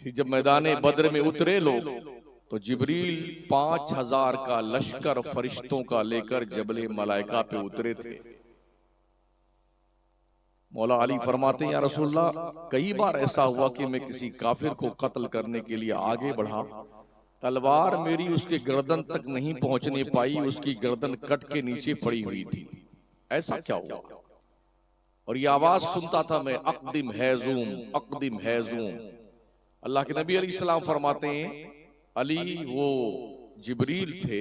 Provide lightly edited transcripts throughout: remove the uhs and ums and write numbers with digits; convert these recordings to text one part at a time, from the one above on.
फिर जब मैदाने बद्र में उतरे लोग तो जिब्रील 5000 का लश्कर फरिश्तों का लेकर जबले मलाइका पे उतरे थे। मौला अली फरमाते हैं, या रसूलल्लाह, कई बार ऐसा हुआ कि मैं किसी काफिर को कत्ल करने के लिए आगे बढ़ा, तलवार मेरी उसके गर्दन तक नहीं पहुंचने पाई, उसकी गर्दन कट के नीचे पड़ी हुई थी। ऐसा क्या हुआ? और ये आवाज सुनता था मैं, अक़दिम हैज़ूम, अक़दिम हैज़ूम। अल्लाह के नबी अलैहिस्सलाम फरमाते हैं, अली वो जिब्रील थे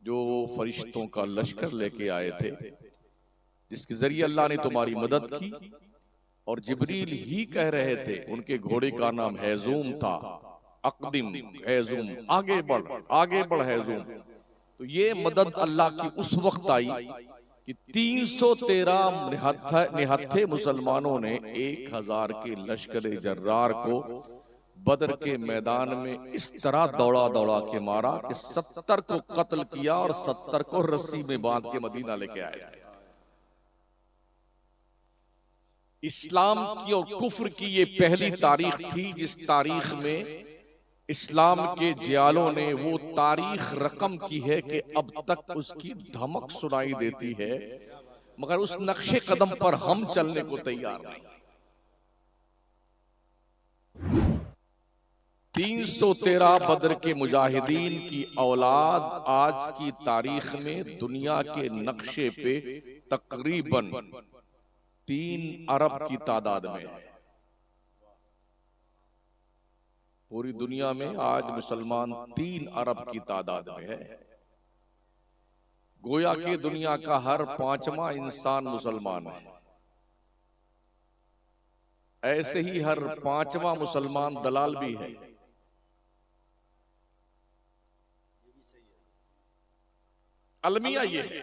जो फरिश्तों का लश्कर लेके आए थे, जिसके जरिए अल्लाह ने तुम्हारी मदद की। और जिब्रील ही कह रहे थे, उनके घोड़े का नाम हैज़ूम था, अक़दिम हैज़ूम, आगे बढ़ हैज़ूम। तो ये मदद अल्लाह की उस वक्त आई कि 313 निहत्थे मुसलमानों ने 1000 के लश्कर जर्रार को बदर के मैदान में इस तरह दौड़ा दौड़ा के मारा कि 70 को कत्ल किया और 70 को रस्सी में बांध के मदीना लेके आए थे। इस्लाम की और कुफ्र की ये पहली तारीख थी जिस तारीख में इस्लाम के जियालों ने वो तारीख रकम की है कि अब तक उसकी धमक सुनाई देती है, मगर उस नक्शे कदम पर हम चलने को तैयार नहीं। 313 बद्र के मुजाहिदीन की औलाद आज की तारीख में दुनिया के नक्शे पे तकरीबन 3 अरब की तादाद में है। पूरी दुनिया में आज मुसलमान 3 अरब की तादाद में है। गोया कि दुनिया का हर 5वां इंसान मुसलमान है। ऐसे ही हर 5वां मुसलमान दलाल भी है। अलमिया ये है,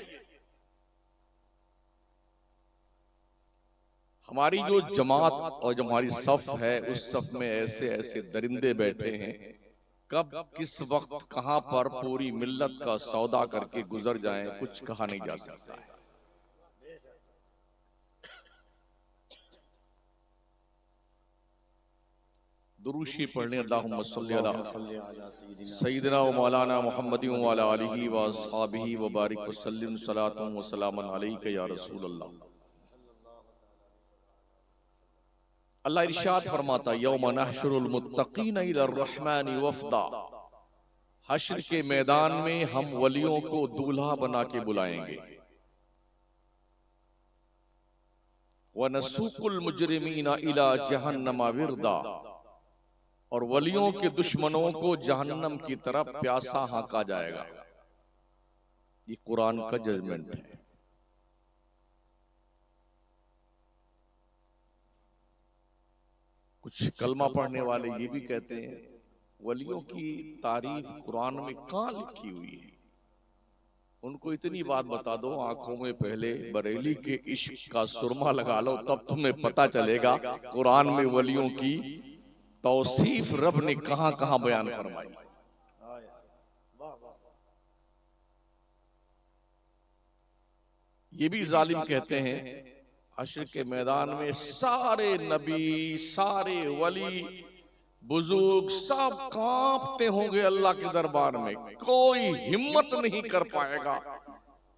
हमारी जो जमात और जो हमारी सफ है, उस सफ में ऐसे ऐसे दरिंदे बैठे हैं, कब किस वक्त कहां पर पूरी मिल्लत का सौदा करके गुजर जाएं, कुछ कहा नहीं जा सकता है। दुरूशी पढ़ने अल्लाहुम्मा सल्ली अला सय्यिदिना व मौलाना मुहम्मदिन व अला आलिहि व अस्हाबिहि व बारिक व सल्लिम सलातन व सलामन अलैका या रसूल अल्लाह। अल्लाह इरशाद फरमाता, यौम नहशुरुल मुत्तकीन इला रहमानि वफ़दा, हश्र के मैदान में हम वलियों को दूल्हा बना के बुलाएंगे। व नसूकुल मुजरिमीना इला जहन्नमा विरदा, और वलियों के दुश्मनों को जहन्नम की तरफ प्यासा हाँका जाएगा। ये कुरान का जजमेंट है। कुछ कलमा पढ़ने वाले ये भी कहते हैं, वलियों की तारीफ कुरान में कहाँ लिखी हुई है? उनको इतनी बात बता दो, आंखों में पहले बरेली के इश्क का सुरमा लगा लो, तब तुम्हें पता चलेगा कुरान में वलियों की तौसीफ रब ने कहां कहां बयान फरमाई। ये भी जालिम कहते हैं, हश्र के मैदान में सारे नबी, सारे वली, बुजुर्ग सब कांपते होंगे अल्लाह के दरबार में, कोई हिम्मत नहीं कर पाएगा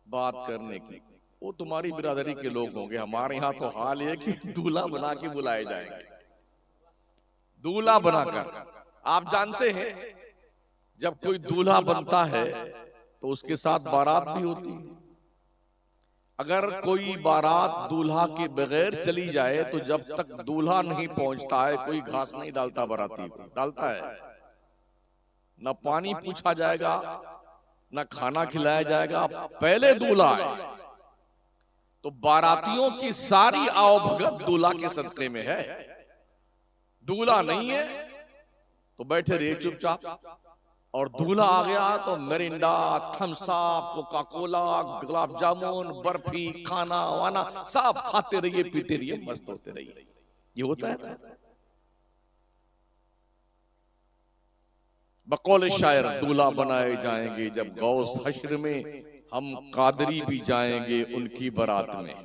बात करने की। वो तुम्हारी बिरादरी के लोग होंगे। हमारे यहाँ तो हाल है कि दूल्हा बना के बुलाए जाएंगे, दूल्हा बनाकर। आप जानते हैं, जब कोई दूल्हा बनता है तो उसके साथ बारात भी होती है। अगर कोई बारात दूल्हा के बगैर चली जाए तो जब तक दूल्हा नहीं पहुंचता है कोई घास नहीं डालता, बाराती डालता है। न पानी पूछा जाएगा, न खाना खिलाया जाएगा, पहले दूल्हा है। तो बारातियों की सारी आवभगत दूल्हा के सदक़े में है। दूल्हा नहीं है तो बैठे रहिए चुपचाप, और दूल्हा आ गया तो Mirinda, Thums Up, Coca Cola, gulab jamun, barfi, खाना वाना सब खाते रहिए, पीते रहिए, मस्त होते रहिए। ये होता है। बकौल शायर, दूल्हा बनाए जाएंगे जब गौस हश्र में, हम कादरी भी जाएंगे उनकी बारात में।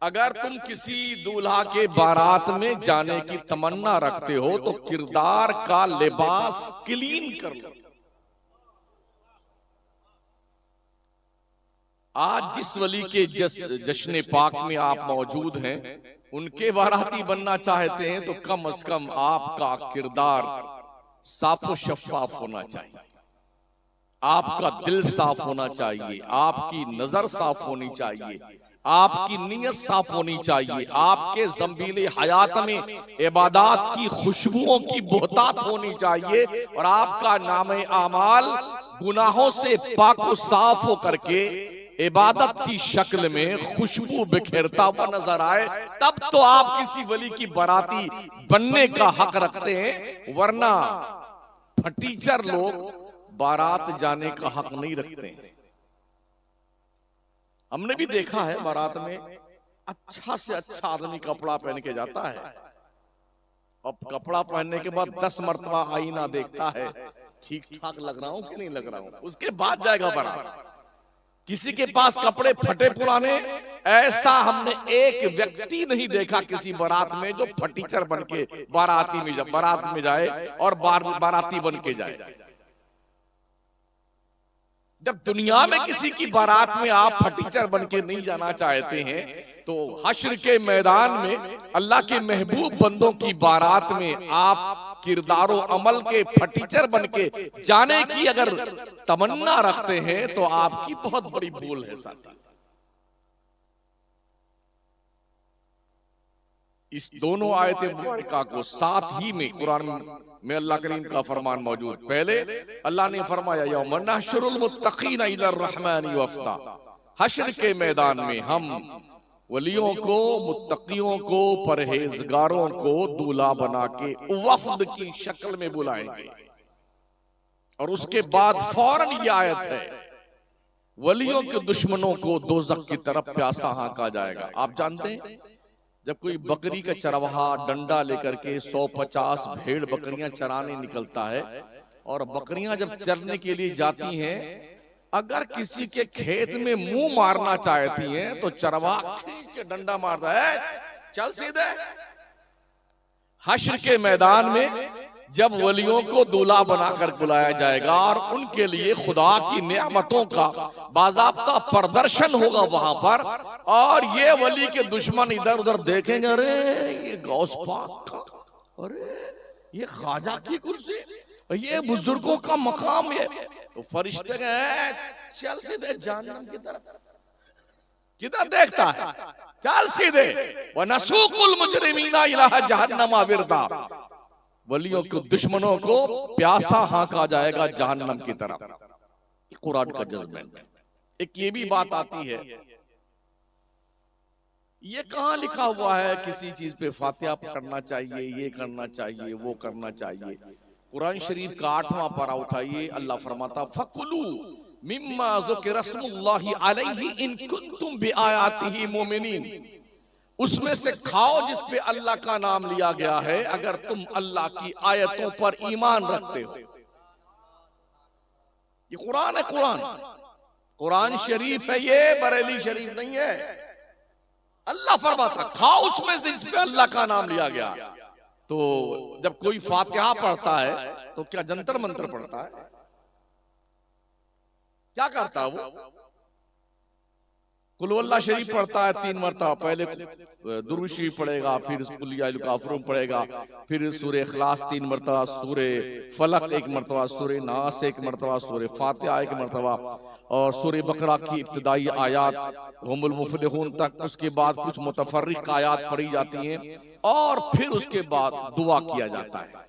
अगर तुम किसी दूल्हा के बारात में जाने की तमन्ना रखते हो तो किरदार का लिबास क्लीन कर लो। आज जिस वली के जश्न पाक में आप मौजूद हैं, उनके बाराती बनना चाहते हैं तो कम से कम आपका किरदार साफ और शफाफ होना चाहिए, आपका दिल साफ होना चाहिए, आपकी नजर साफ होनी चाहिए, आपकी नीयत साफ होनी चाहिए, आपके ज़ंबीले हयात में इबादत की खुशबुओं की बोहतात होनी चाहिए और आपका नामे आमाल गुनाहों से पाक और साफ हो करके इबादत की शक्ल में खुशबू बिखेरता हुआ नजर आए, तब तो आप किसी वली की बाराती बनने का हक रखते हैं, वरना फटीचर लोग बारात जाने का हक नहीं रखते हैं। हमने भी देखा है बारात में अच्छा से अच्छा आदमी कपड़ा पहन के जाता है, अब कपड़ा पहनने के बाद 10 मरतबा आईना देखता है, ठीक ठाक लग रहा हूं कि नहीं लग रहा हूं, उसके बाद जाएगा बारात। किसी के पास कपड़े फटे पुराने, ऐसा हमने एक व्यक्ति नहीं देखा किसी बारात में जो फटीचर बन के बारात में जाए और बाराती बन के जाए। जब दुनिया में किसी की बारात में आप फटीचर बन के नहीं जाना चाहते हैं, तो हश्र के मैदान में अल्लाह के महबूब बंदों की बारात में आप किरदारो अमल के फटीचर बन के जाने की अगर तमन्ना रखते हैं तो आपकी बहुत बड़ी भूल है साथी। इस दोनों आयत मुबारका को साथ ही में कुरान में अल्लाह करीम का फरमान मौजूद। पहले अल्लाह ने फरमाया यौम नहशुरुल मुत्तकीना इलर रहमानी वफ्दा, हश्र के मैदान में हम वलियों को, मुत्तकियों को, परहेजगारों को दूल्हा बना के वफ्द की शक्ल में बुलाएंगे। और उसके बाद फौरन ये आयत है, वलियों के दुश्मनों को दोज़ख की तरफ प्यासा हाँका जाएगा। आप जानते हैं जब कोई बकरी का चरवाहा डंडा लेकर के 150 भेड़ बकरियां चराने निकलता है और बकरियां जब चरने के लिए जाती हैं, अगर किसी के खेत में मुंह मारना चाहती हैं तो चरवाहा खींच के डंडा मारता है, चल सीधे। हश्र के मैदान में जब वलियों को दूल्हा बनाकर बुलाया जाएगा और उनके लिए खुदा की नेमतों का बाज़ाब्ता प्रदर्शन होगा वहां पर, और ये वली के दुश्मन इधर उधर देखेंगे, अरे ये गौस पाक का, अरे ये ख्वाजा की कुर्सी, ये बुजुर्गों का मकाम, ये तो फरिश्ते गए चल सीधे जहन्नम की तरफ। किधर देखता है, चल सीधे। व नसूकुल मुजरिमीना इला जहन्नम विरदा, वलियों के दुश्मनों को प्यासा हाँका जाएगा जहन्नम की तरफ। कुरान का जजमेंट। एक ये भी बात आती है, ये कहां लिखा हुआ है किसी चीज पे फातिहा करना चाहिए, ये करना चाहिए, वो करना चाहिए। कुरान शरीफ का 8वां पारा उठाइए, अल्लाह फरमाता फकुलू मिम्मा ज़ुकिर रस्मुल्लाहि अलैहि इन कुंतुम बिआयातिही मुमिनीन, उसमें से खाओ जिस पे अल्लाह का नाम लिया गया है अगर तुम अल्लाह की आयतों पर ईमान रखते हो। ये कुरान है, कुरान शरीफ है, ये बरेली शरीफ नहीं है। अल्लाह फरमाता खाओ उसमें से जिस पे अल्लाह का नाम लिया गया। तो जब कोई फातिहा पढ़ता है तो क्या जंतर मंत्र पढ़ता है? क्या करता है वो? कुल अल्लाह शरीफ पढ़ता है 3 मरतबा, पहले दुरूद शरीफ पढ़ेगा, फिर कुल या काफिरून पढ़ेगा, फिर सूरह इखलास 3 मरतबा, सूरह फलक 1 मरतबा, सूरह नास 1 मरतबा, सूरह फातिहा 1 मरतबा, और सूरह बकरा की इब्तिदाई आयात हुमुल मुफलिहून तक। उसके बाद कुछ मुतफर्रिक आयात पढ़ी जाती हैं और फिर उसके बाद दुआ किया जाता है।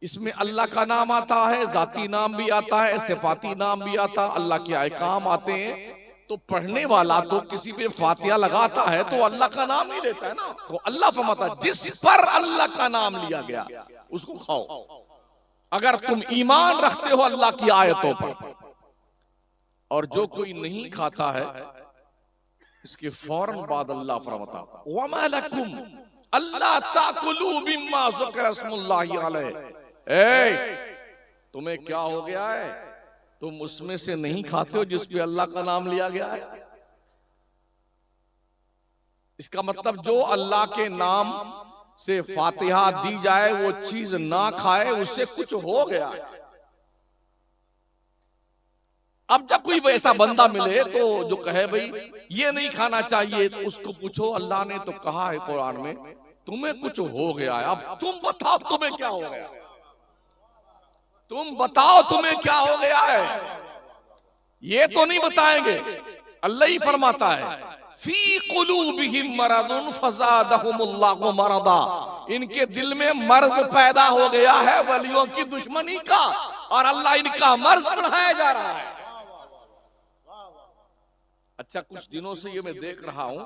इसमें अल्लाह का नाम आता है, जाती नाम भी आता है, सिफाती नाम भी आता है, अल्लाह के अहकाम आते हैं। तो पढ़ने वाला तो किसी पे फातिहा लगाता है तो अल्लाह का नाम ही लेता है ना। तो अल्लाह फरमाता जिस पर अल्लाह का नाम लिया गया उसको खाओ, अगर तुम ईमान रखते हो अल्लाह की आयतों पर। और जो कोई नहीं खाता है, इसके फौरन बाद अल्लाह फरमाता वमा लकुम अल्ला ताकुलू बिम्मा ज़ुकिर रस्मुल्लाहि अलैहि, तुम्हें क्या हो गया है, तुम उसमें से नहीं खाते हो जिस पे अल्लाह का नाम लिया गया है। इसका मतलब जो अल्लाह के नाम से फातिहा दी जाए वो चीज ना खाए उससे कुछ हो गया। अब जब कोई ऐसा बंदा मिले तो जो कहे भाई ये नहीं खाना चाहिए, तो उसको पूछो अल्लाह ने तो कहा है कुरान में तुम्हें कुछ हो गया है, अब तुम बताओ तुम्हें क्या हो गया, तुम बताओ तुम्हें क्या हो गया है। ये तो नहीं बताएंगे, अल्लाह ही फरमाता है फी कुलूबिहिम मरदुन फज़ादहुमुल्लाहु मरदा, इनके दिल में मर्ज पैदा हो गया है वलियों की दुश्मनी का, और अल्लाह इनका मर्ज बढ़ाया जा रहा है। अच्छा, कुछ दिनों से ये मैं देख रहा हूं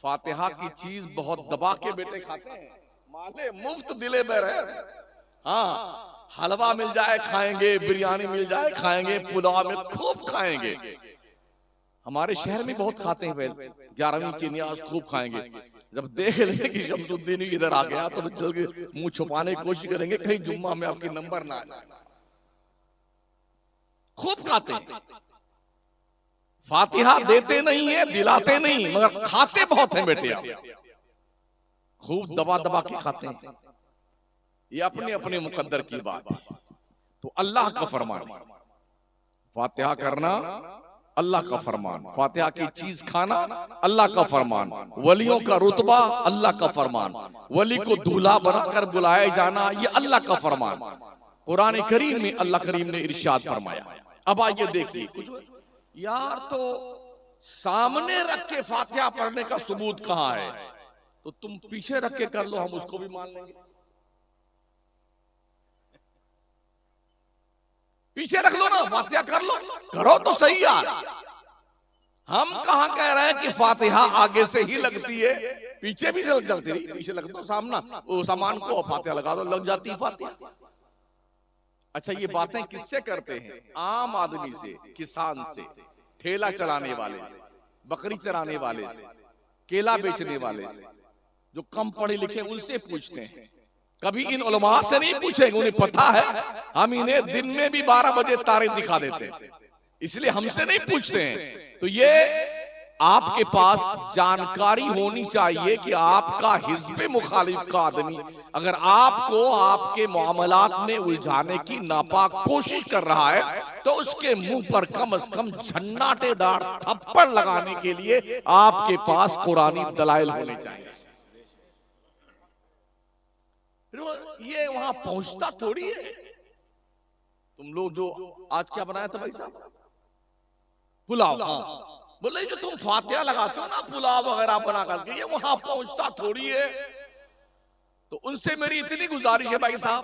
फातिहा की चीज बहुत दबा के बेटे खाते हैं, माले मुफ्त दिले में रहे। हाँ, हलवा मिल जाए खाएंगे, बिरयानी मिल जाए खाएंगे, पुलाव में खूब खाएंगे। हमारे शहर में बहुत खाते हैं, 11वीं की न्याज खूब खाएंगे। जब देख लेंगे कि शमसुद्दीन इधर आ गया तो चल के मुंह छुपाने की कोशिश करेंगे कहीं जुम्मा में आपकी नंबर ना आ जाए। खूब खाते हैं, फातिहा देते नहीं है, दिलाते नहीं, मगर खाते बहुत हैं बेटे, खूब दबा दबा के खाते हैं। ये अपने अपने मुकद्दर की बात है। तो अल्लाह का फरमान, फातिहा करना अल्लाह का फरमान, फातिहा की चीज खाना अल्लाह का फरमान, वलियों का रुतबा अल्लाह का फरमान, वली को दूल्हा बनाकर बुलाया जाना ये अल्लाह का फरमान। कुरान करीम में अल्लाह करीम ने इरशाद फरमाया। अब आइए देखिए, कुछ यार तो सामने रख के फातिहा पढ़ने का सबूत कहां है, तो तुम पीछे रख के कर लो, हम उसको भी मान लेंगे। पीछे रख लो ना, फातिहा कर लो, करो तो सही यार। हम कहां कह रहे हैं कि फातिहा आगे से ही लगती है, पीछे भी से लग जाती है। पीछे लग दो सामना वो सामान को, फातिहा लगा दो, लग जाती फातिहा। अच्छा, ये बातें किससे करते हैं? आम आदमी से, किसान से, ठेला चलाने वाले से, बकरी चराने वाले से, केला बेचने वाले से, जो कम पढ़े लिखे उनसे पूछते हैं। कभी इन उलमा से नहीं पूछेंगे, उन्हें पता है हम इन्हें दिन में भी 12 बजे तारे दिखा देते हैं, इसलिए हमसे नहीं पूछते हैं। तो ये आपके पास जानकारी होनी चाहिए कि आपका हिज़्ब मुखालिफ का आदमी अगर आपको आपके मामलात में उलझाने की नापाक कोशिश कर रहा है तो उसके मुंह पर कम से कम झन्नाटेदार थप्पड़ लगाने के लिए आपके पास कुरानी दलाइल होने चाहिए। ये वहां पहुंचता थोड़ी है। तुम लोग जो आज क्या बनाया था भाई साहब? पुलाव। हाँ, बोले जो तुम फातिहा लगाते हो ना पुलाव वगैरह बना करके, ये वहां पहुंचता थोड़ी है। तो उनसे मेरी इतनी गुजारिश है भाई साहब,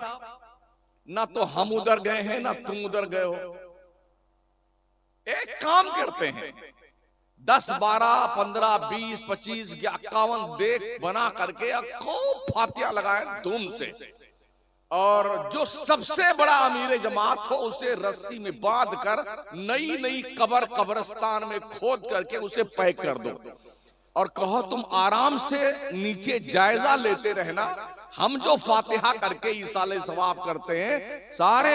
ना तो हम उधर गए हैं ना तुम उधर गए हो। एक काम करते हैं, 10, 12, 15, 20, 25, 51 देख बना करके खूब फातिहा लगाए धूम से, और जो सबसे बड़ा अमीर जमात हो उसे रस्सी में बांध कर नई नई कब्रिस्तान में खोद करके उसे पैक कर दो और कहो तुम आराम से नीचे जायजा लेते रहना, हम जो फातिहा करके ईसाले सवाब करते हैं सारे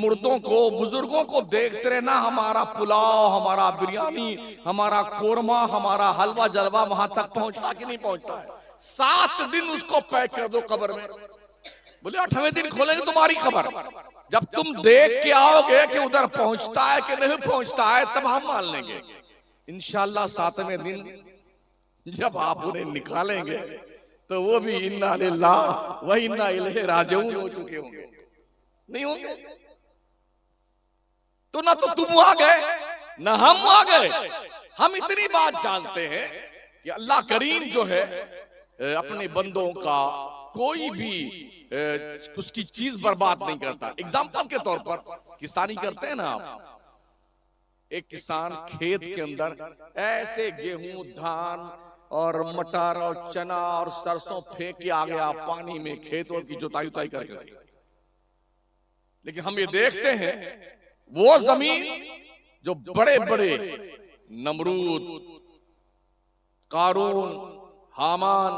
मुर्दों को बुजुर्गों को देखते रहना, हमारा पुलाव, हमारा बिरयानी, हमारा कोरमा, हमारा हलवा जलवा वहां तक पहुंचता कि नहीं पहुंचता है। 7 दिन उसको पैक कर दो कब्र में। बोले 8वें दिन खोलेंगे तुम्हारी खबर। जब तुम देख के आओगे कि उधर पहुंचता है कि नहीं पहुंचता है तब हम मान लेंगे। इंशाअल्लाह 7वें दिन जब आप उन्हें निकालेंगे तो वो भी इन्ना लिल्लाह व इन्ना इलैहि राजिऊन हो चुके होंगे, नहीं होंगे? तो ना तो तुम आ गए ना हम आ गए। हम इतनी बात जानते हैं कि अल्लाह करीम जो है अपने बंदों का कोई भी उसकी चीज बर्बाद नहीं करता। एग्जाम्पल के तौर पर किसानी करते हैं ना आप, एक किसान खेत के अंदर ऐसे गेहूं, धान और मटर और चना और सरसों फेंक के आ गया पानी में, खेत और की जुताई उताई करके, लेकिन हम ये देखते हैं वो जमीन जो बड़े बड़े नमरूद, कारून, हामान,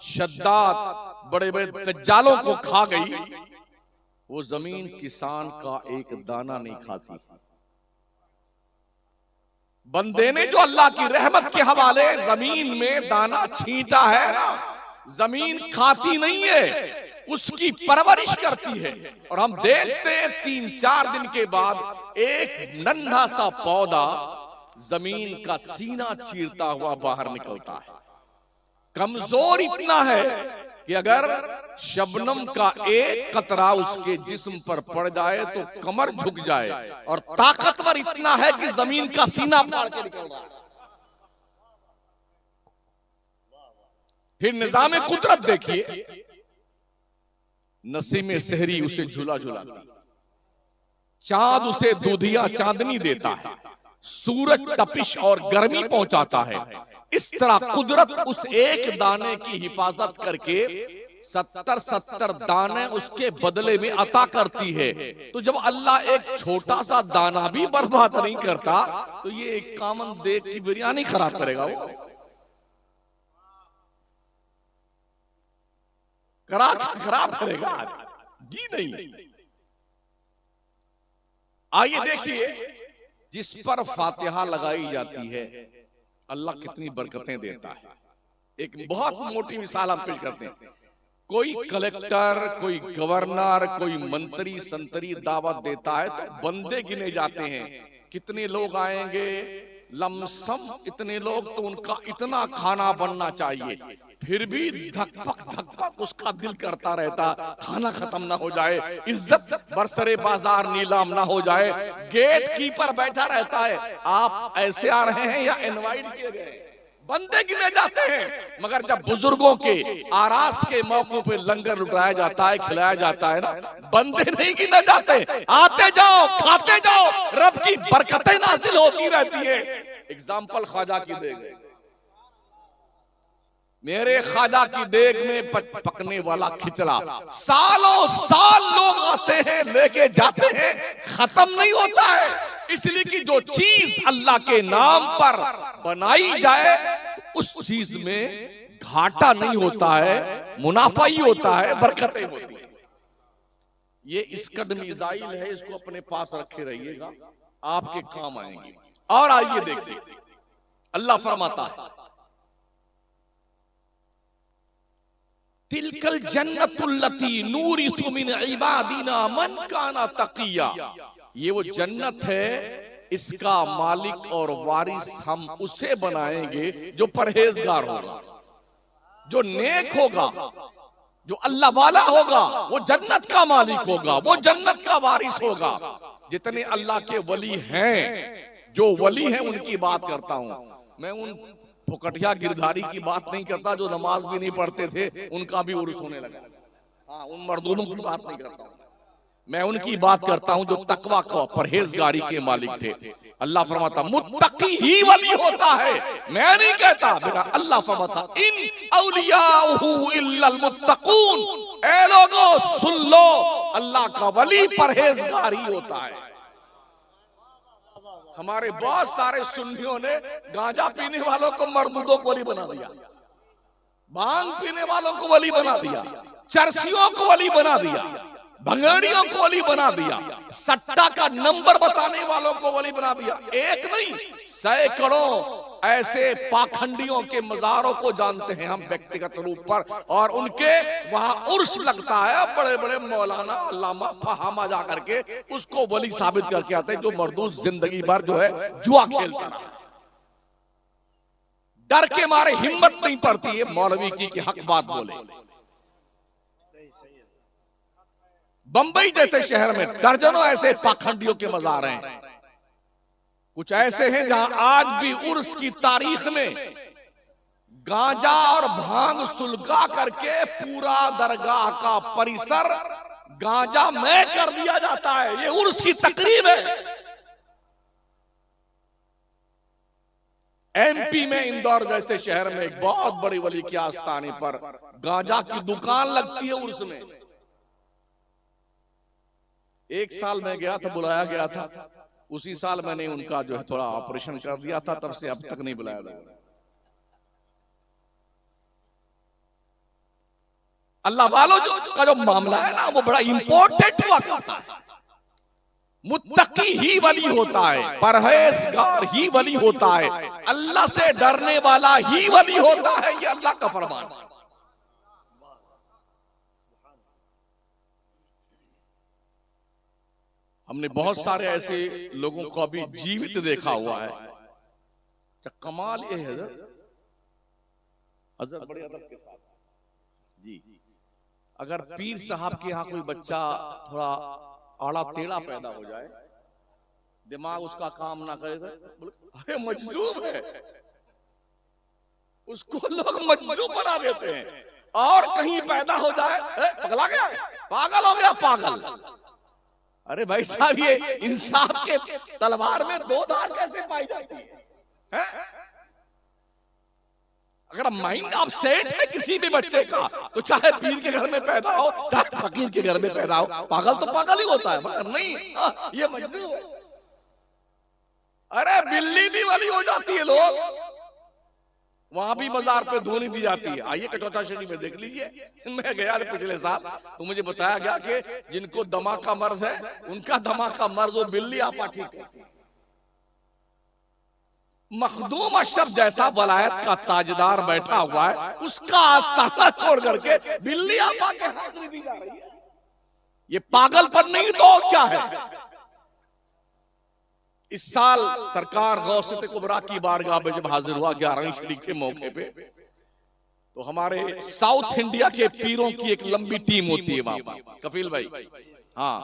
शद्दाद, बड़े बड़े दज्जालों को खा गई, वो जमीन किसान का एक दाना नहीं खाती। बंदे ने जो अल्लाह की रहमत के हवाले जमीन में दाना छींटा है ना, जमीन खाती नहीं है, उसकी परवरिश करती है। और हम देखते हैं 3-4 दिन के बाद एक नन्हा सा पौधा जमीन का सीना चीरता हुआ बाहर निकलता है। कमजोर इतना है कि अगर शबनम का एक कतरा उसके जिस्म पर पड़ जाए तो कमर झुक जाए, और ताकतवर इतना है कि जमीन का सीना फाड़ के निकल रहा है। फिर निजाम कुदरत देखिए, नसीम सहरी उसे झूला झूलाती, चांद उसे दूधिया चांदनी देता है, सूरज तपिश और गर्मी पहुंचाता है। इस तरह कुदरत उस एक दाने की हिफाजत करके 70 दाने उसके बदले में अता करती है। तो जब अल्लाह एक छोटा सा दाना भी बर्बाद नहीं करता तो ये एक कामन देख की बिरयानी खराब करेगा, वो खराब करेगा जी नहीं। आइए देखिए, जिस पर फातिहा लगाई जाती है अल्लाह कितनी बरकतें देता है। एक बहुत मोटी मिसाल हम पेश करते हैं। कोई कलेक्टर, कोई गवर्नर, कोई मंत्री संतरी दावत देता है तो बंदे गिने जाते हैं, कितने लोग आएंगे, लमसम इतने लोग, तो उनका इतना खाना बनना चाहिए। फिर भी धक उसका दिल करता रहता खाना खत्म ना हो जाए, इज्जत बरसरे बाजार नीलाम ना हो जाए। गेट कीपर बैठा रहता है, आप ऐसे आ रहे हैं या इनवाइट किए गए। बंदे गिने जाते हैं, मगर जब बुजुर्गों के आरास के मौकों पे लंगर लुटाया जाता है, खिलाया जाता है ना, बंदे नहीं गिने जाते। आते जाओ, खाते जाओ, रब की बरकतें नाजिल होती रहती है। एग्जाम्पल ख्वाजा की देग, मेरे ख्वाजा की देग में पकने वाला खिचड़ा, सालों साल लोग आते हैं, लेके जाते हैं, खत्म नहीं होता है। इसलिए कि जो चीज अल्लाह के नाम पर बनाई जाए उस चीज में घाटा नहीं होता है, मुनाफा ही होता है, बरकतें होती है। ये इसकद मिसाइल है, इसको अपने पास रखे रहिएगा, आपके काम आएंगे। और आइए देखिए, अल्लाह फरमाता है तिलकल जन्नतुल्लती नूरिसु मिन इबादिना मन काना तकिया। ये वो जन्नत है, इसका मालिक और वारिस हम उसे बनाएंगे जो परहेजगार होगा, जो नेक होगा, जो अल्लाह वाला होगा, वो जन्नत का मालिक होगा, वो जन्नत का वारिस होगा। जितने अल्लाह के वली हैं, जो वली हैं उनकी बात करता हूं मैं, उन फुकटिया गिरधारी की बात नहीं करता जो नमाज भी नहीं पढ़ते थे, उनका भी उर्स होने लगा। हाँ, उन मर्दूनों की बात नहीं करता, मैं उनकी बात करता हूं जो तकवा का परहेजगारी के मालिक थे। अल्लाह फरमाता मुत्तकी ही वली होता है, मैं नहीं कहता। अल्लाह फरमाता इन औलियाहु इल्लल मुत्तकून, ऐ लोगों सुन लो, अल्लाह का वली परहेजगार ही होता है। हमारे बहुत सारे सुन्नियों ने गांजा पीने वालों को मर्दूदों को वली बना दिया, भांग पीने वालों को वली बना दिया, चरसियों को वली बना दिया, भंगड़ियों को वली बना दिया, सट्टा का नंबर बताने वालों को वली बना दिया। एक नहीं, सैकड़ों ऐसे पाखंडियों के मजारों को जानते हैं हम व्यक्तिगत रूप पर, और उनके वहां उर्स लगता है, बड़े बड़े मौलाना अल्लामा फहामा जा करके उसको वली साबित करके आते हैं, जो मर्दूद जिंदगी भर जो है जुआ खेलता रहा। डर के मारे हिम्मत नहीं पड़ती है मौलवी की कि हक बात बोले। बंबई जैसे शहर में दर्जनों ऐसे पाखंडियों के मजार हैं। कुछ ऐसे हैं जहां आज भी उर्स की तारीख में गांजा और भांग सुलगा करके पूरा दरगाह का परिसर गांजा में कर दिया जाता है। ये उर्स की तकरीब है। एमपी में इंदौर जैसे शहर में एक बहुत बड़ी वली के आस्थाने पर गांजा की दुकान लगती है उर्स में। एक साल में गया था, बुलाया गया था, उसी साल मैंने उनका जो है थोड़ा ऑपरेशन कर दिया था, तब से अब तक नहीं बुलाया गया। अल्लाह वालों का जो मामला है ना, वो बड़ा इंपॉर्टेंट हुआ करता है। मुत्तकी ही वली होता है, परहेजगार ही वली होता है, अल्लाह से डरने वाला ही वली होता है। ये अल्लाह का फरमान है। हमने बहुत सारे ऐसे लोगों को अभी जीवित देखा हुआ है। कमाल ये है हजरत बड़े अदब के साथ जी, अगर पीर साहब के यहाँ कोई बच्चा थोड़ा आड़ा टेढ़ा पैदा हो जाए, दिमाग उसका काम ना करे, अरे मजलूम है, उसको लोग मजलूम बना देते हैं। और कहीं पैदा हो जाए, पगला गया, पागल हो गया, पागल। अरे भाई साहब, ये इंसाफ के तलवार में दो धार कैसे पाई जाती है? अगर माइंड अपसेट है किसी भी बच्चे का, तो चाहे पीर के घर में पैदा हो, चाहे फकीर के घर में पैदा हो, पागल तो पागल ही होता है, मगर नहीं ये मजनू है। अरे बिल्ली भी वाली हो जाती है, लोग वहां भी मजार पे धोनी दी जाती है। आइए कटौता शरीफ में देख लीजिए। मैं गया था पिछले साल, तो मुझे बताया गया कि जिनको दमा का मर्ज है, उनका दमा का मर्ज वो बिल्ली आपा ठीक है। मखदूम अशरफ जैसा वलायत का ताजदार बैठा हुआ है, उसका आस्ताना छोड़ करके बिल्ली आपा के हाजिरी दी जा रही है। ये पागलपन नहीं तो और क्या है? इस साल सरकार गौसत कुबरा की बारगाह में जब हाजिर हुआ 11वीं शरीक के मौके पे, तो हमारे साउथ इंडिया के पीरों की एक लंबी टीम होती है वहां, कफील भाई, हाँ,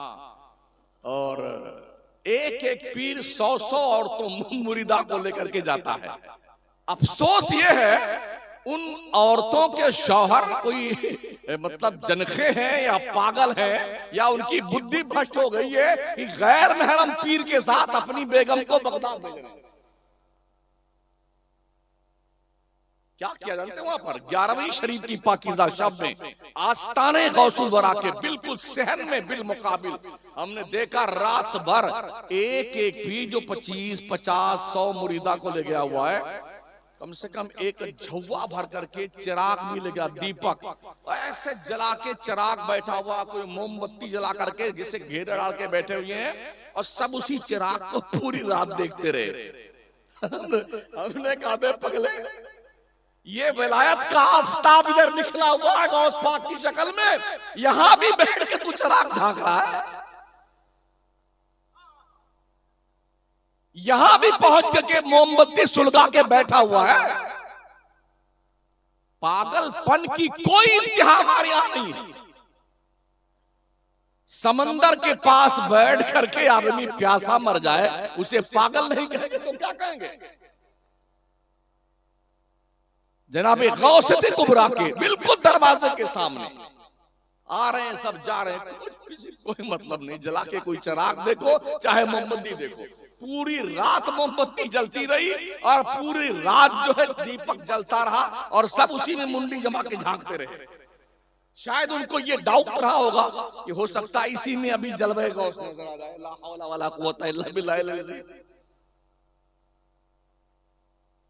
और एक एक पीर 100 औरतों मुरीदा को लेकर के जाता है। अफसोस ये है उन औरतों के शौहर कोई मतलब जनखे हैं या पागल हैं या उनकी बुद्धि भ्रष्ट हो गई है कि गैर महरम पीर के साथ अपनी बेगम को बगदाद भेज रहे हैं। क्या किया जानते हैं वहां पर? 11वीं शरीफ की पाकीज़ा शब में आस्ताने गौसुल वरा के बिल्कुल सहन में बिल मुकाबिल हमने देखा रात भर एक एक पीर जो 25, 50, 100 मुरीदा को ले गया हुआ है, कम से कम एक झुआ भर करके चिराग भी ले गया, दीपक ऐसे जला के चिराग बैठा हुआ, कोई मोमबत्ती जला करके जिसे घेरे डाल के बैठे हुए हैं, और सब उसी चिराग को पूरी रात देखते रहे। हमने कहा पगले, ये विलायत का आफताब इधर निकला हुआ है गौस पाक की शक्ल में, यहां भी बैठ के तू चिराग झांक रहा है, यहां भी पहुंच करके मोमबत्ती सुलगा के बैठा हुआ है। पागलपन की कोई इंतहा हमारे यहां नहीं है। समंदर के पास बैठ करके आदमी प्यासा मर जाए, उसे पागल नहीं कहेंगे तो क्या कहेंगे? जनाब गौसत कुबरा के बिल्कुल दरवाजे के सामने आ रहे हैं, सब जा रहे हैं, कोई मतलब नहीं, जला के कोई चिराग देखो चाहे मोमबत्ती देखो, पूरी रात मोमबत्ती जलती रही और पूरी रात जो है दीपक जलता रहा और सब उसी में मुंडी जमा के झांकते रहे। शायद उनको ये डाउट रहा होगा कि हो सकता है इसी में अभी जलवे गौस नजर आ जाए। ला हौला वला कुव्वता इल्ला बिल्लाह।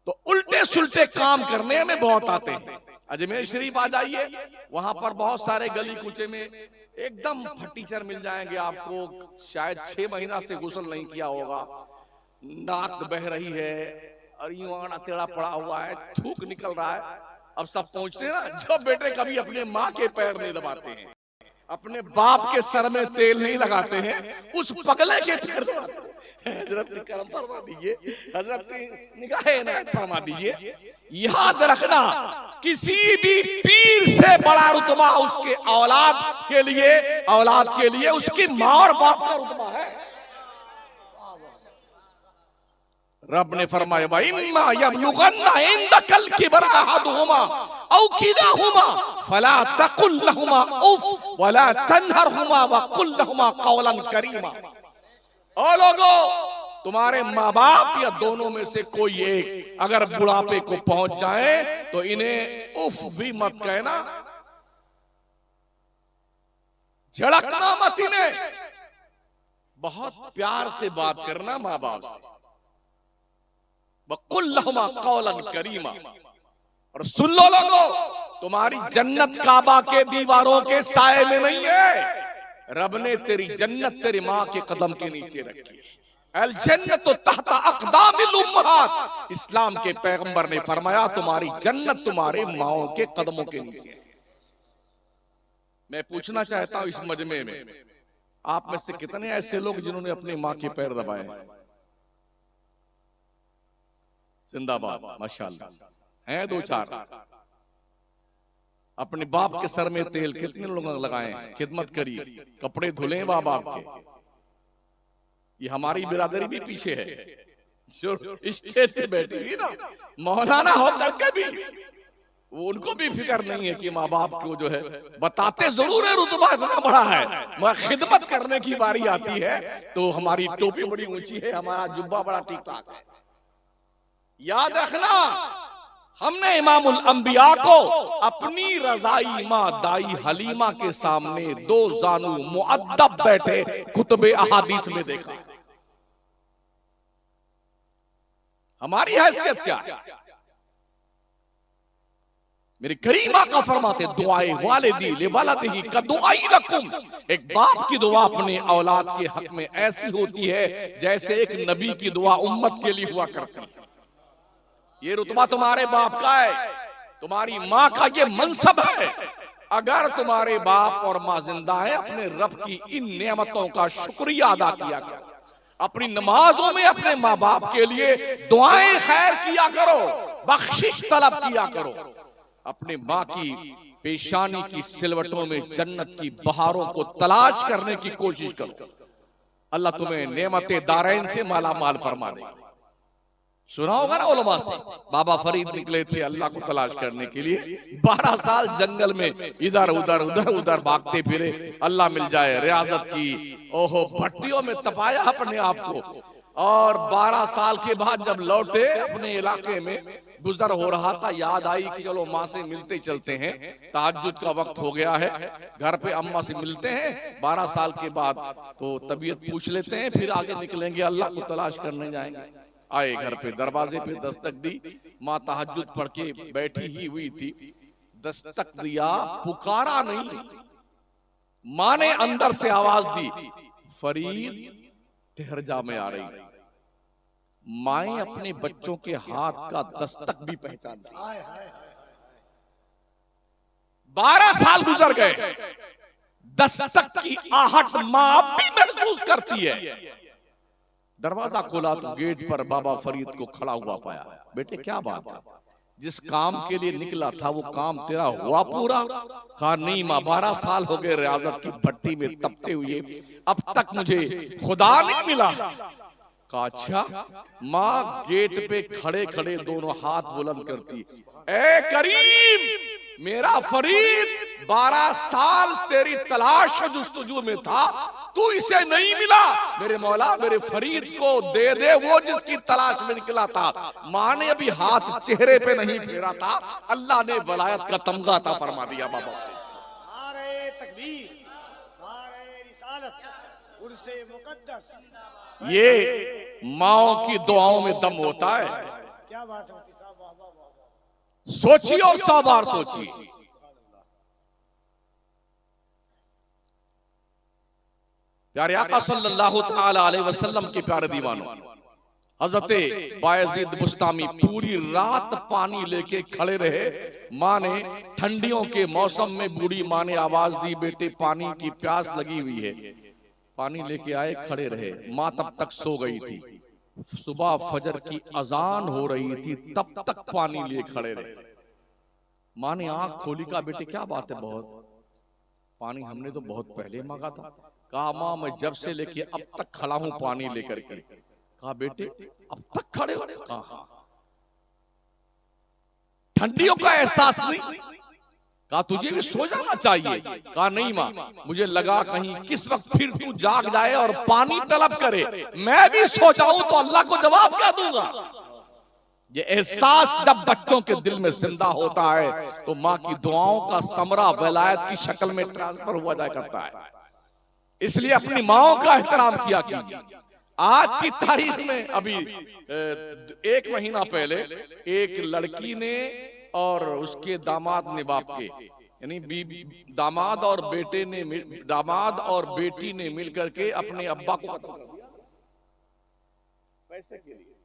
तो उल्टे सुल्टे काम करने में बहुत आते हैं। अजमेर शरीफ आ जाइए, वहां पर बहुत सारे गली कूचे में एकदम फटीचर मिल जाएंगे आपको, शायद 6 महीना से गुस्ल नहीं किया होगा, नाक बह रही है और यूं आड़ा टेढ़ा पड़ा हुआ है, थूक निकल रहा है। अब सब पहुंचते हैं ना, जो बेटे कभी अपने माँ के पैर नहीं दबाते हैं, अपने बाप के सर में तेल नहीं लगाते हैं, उस पगले के पैर दबाते हैं। हजरत ने करम फरमा दीजिए, हजरत की निगाहें इनायत फरमा दीजिए। याद रखना, किसी भी पीर से बड़ा रुतबा उसके औलाद के लिए उसकी माँ और बाप का रुतबा है। रब ने फरमाया इम्मा यबलुगन्ना इंदकल किबर अहदुहुमा औ किलाहुमा फला तकुल लहुमा उफ वला तनहरहुमा वकुल लहुमा कौलन करीमा। ओ लोगों, तुम्हारे माँ बाप या दोनों में से कोई एक अगर बुढ़ापे को पहुंच जाए तो इन्हें उफ भी मत कहना, झड़कना मत इन्हें, बहुत प्यार से बात करना माँ बाप से। वकुल लहुमा कौलन करीमा। और सुन लो लोगों, तुम्हारी जन्नत काबा के दीवारों के साए में नहीं है, रब ने तेरी जन्नत तेरी माँ के कदम के नीचे रखी है। अल जन्नत तहता अक़दामिल उम्महात, इस्लाम के पैगंबर ने फरमाया तुम्हारी जन्नत तुम्हारे माओ के कदमों के नीचे है। मैं पूछना चाहता हूं इस मजमे में आप में से कितने ऐसे लोग जिन्होंने अपनी माँ के पैर दबाए? जिंदाबाद, माशाअल्लाह हैं दो चार। अपने बाप के सर में तेल कितने लोग लगाए, खिदमत करी, कपड़े धुले बाप के। ये हमारी बिरादरी भी पीछे है जो स्टेज पे बैठी हुई ना, मौलाना होकर के भी वो उनको भी फिक्र नहीं है कि माँ बाप को जो है बताते जरूर है रुतबा इतना बड़ा है, मगर खिदमत करने की बारी आती है तो हमारी टोपी बड़ी ऊंची है, हमारा जुब्बा बड़ा ठीक ठाक है। याद रखना हमने इमामुल अंबिया को अपनी रजाई माँ दाई हलीमा के सामने दो जानू मुअद्दब बैठे कुतुबे अहादीस में देखा। हमारी हैसियत क्या है? मेरे करीम आका फरमाते दुआए वालिदी लिवलदिही का दुआई लकुम, एक बाप की दुआ अपने औलाद के हक में ऐसी होती है जैसे एक नबी की दुआ उम्मत के लिए हुआ करती है। ये रुतबा तुम्हारे बाप का है, तुम्हारी माँ का ये मनसब है। अगर तुम्हारे बाप और माँ जिंदा है अपने रब की इन नेमतों का शुक्रिया अदा किया करो, अपनी नमाजों में अपने माँ बाप के लिए दुआएं खैर किया करो, बख्शिश तलब किया करो, अपने माँ की पेशानी की सिलवटों में जन्नत की बहारों को तलाश करने की कोशिश करो। अल्लाह तुम्हें नेमते दारैन से माला माल फरमा देगा। सुना होगा ना उलमा से, बाबा फरीद निकले थे अल्लाह को तलाश करने के लिए, 12 साल जंगल में इधर उधर भागते फिरे, अल्लाह मिल जाए, रियाजत की, ओहो भट्टियों में तपाया अपने आप को, और 12 साल के बाद जब लौटे अपने इलाके में गुजर हो रहा था, याद आई कि चलो माँ से मिलते चलते हैं, तहज्जुद का वक्त हो गया है, घर पे अम्मा से मिलते हैं 12 साल के बाद, तो तबीयत पूछ लेते हैं, फिर आगे निकलेंगे अल्लाह को तलाश करने जाएंगे। आए घर पे, दरवाजे पे दस्तक दी, माँ तहज्जुद पढ़ के बैठी ही हुई थी, दस्तक दिया, पुकारा नहीं, माँ ने अंदर से आवाज दी, फरीद ठहर जा मैं आ रही। माएं अपने बच्चों के हाथ का दस्तक भी पहचानती। 12 साल गुजर गए, दस्तक की आहट माँ भी महसूस करती है। दरवाजा खोला तो गेट पर बाबा फरीद को खड़ा हुआ पाया। बेटे क्या बात है? जिस काम के लिए निकला था वो काम तेरा हुआ पूरा? कहा नहीं माँ, 12 साल हो गए रियाजत की भट्टी में तपते हुए, अब तक मुझे खुदा नहीं मिला। कहा अच्छा। माँ गेट पे खड़े खड़े दोनों हाथ बुलंद करती, ए करीम, मेरा फरीद 12 साल तेरी तलाश जुस्तजू में था, तू इसे नहीं मिला, मेरे मौला मेरे फरीद को दे दे वो जिसकी तलाश में निकला था। माँ ने अभी हाथ चेहरे पे नहीं फेरा था, अल्लाह ने वलायत का तमगा अता फरमा दिया। बाबा नारे तकबीर, नारे रिसालत, उर्से मुकद्दस, ये माओ की दुआओं में दम होता है। क्या बात होती साहब, वाह वाह वाह। सोचिए और 100 बार सोचिए। प्यारे आका सल्लल्लाहु तआला अलैहि वसल्लम के प्यारे दीवानों, हजरत बायजीद बुस्तामी पूरी रात पानी लेके खड़े रहे। माँ ने ठंडियों के मौसम में बूढ़ी माँ ने आवाज दी, बेटे पानी की प्यास लगी हुई है। पानी लेके आए, खड़े रहे। माँ तब तक सो गई थी, सुबह फजर की अजान हो रही थी, तब तक पानी लिए खड़े रहे। माँ ने आंख खोली, कहा बेटे क्या बात है, बहुत पानी हमने तो बहुत पहले मांगा था। कहा माँ मैं जब से लेके अब तक खड़ा हूं पानी लेकर के। कहा बेटे अब तक खड़े हो? कहा ठंडियों का एहसास नहीं? कहा तुझे भी सो जाना चाहिए। कहा नहीं माँ, मुझे लगा कहीं किस वक्त फिर तू जाग जाए और पानी तलब करे, मैं भी सो जाऊं तो अल्लाह को जवाब क्या दूंगा। ये एहसास जब बच्चों के दिल में जिंदा होता है तो माँ की दुआओं का समरा वलायत की शक्ल में ट्रांसफर हुआ जाया करता है। इसलिए अपनी माओं का एहतराम किया कीजिए। आज की तारीख में अभी 1 महीना पहले एक लड़की ने और उसके दामाद ने बाप के यानी दामाद और दामाद और बेटी ने मिलकर के अपने अब्बा को कत्ल कर दिया पैसे के लिए।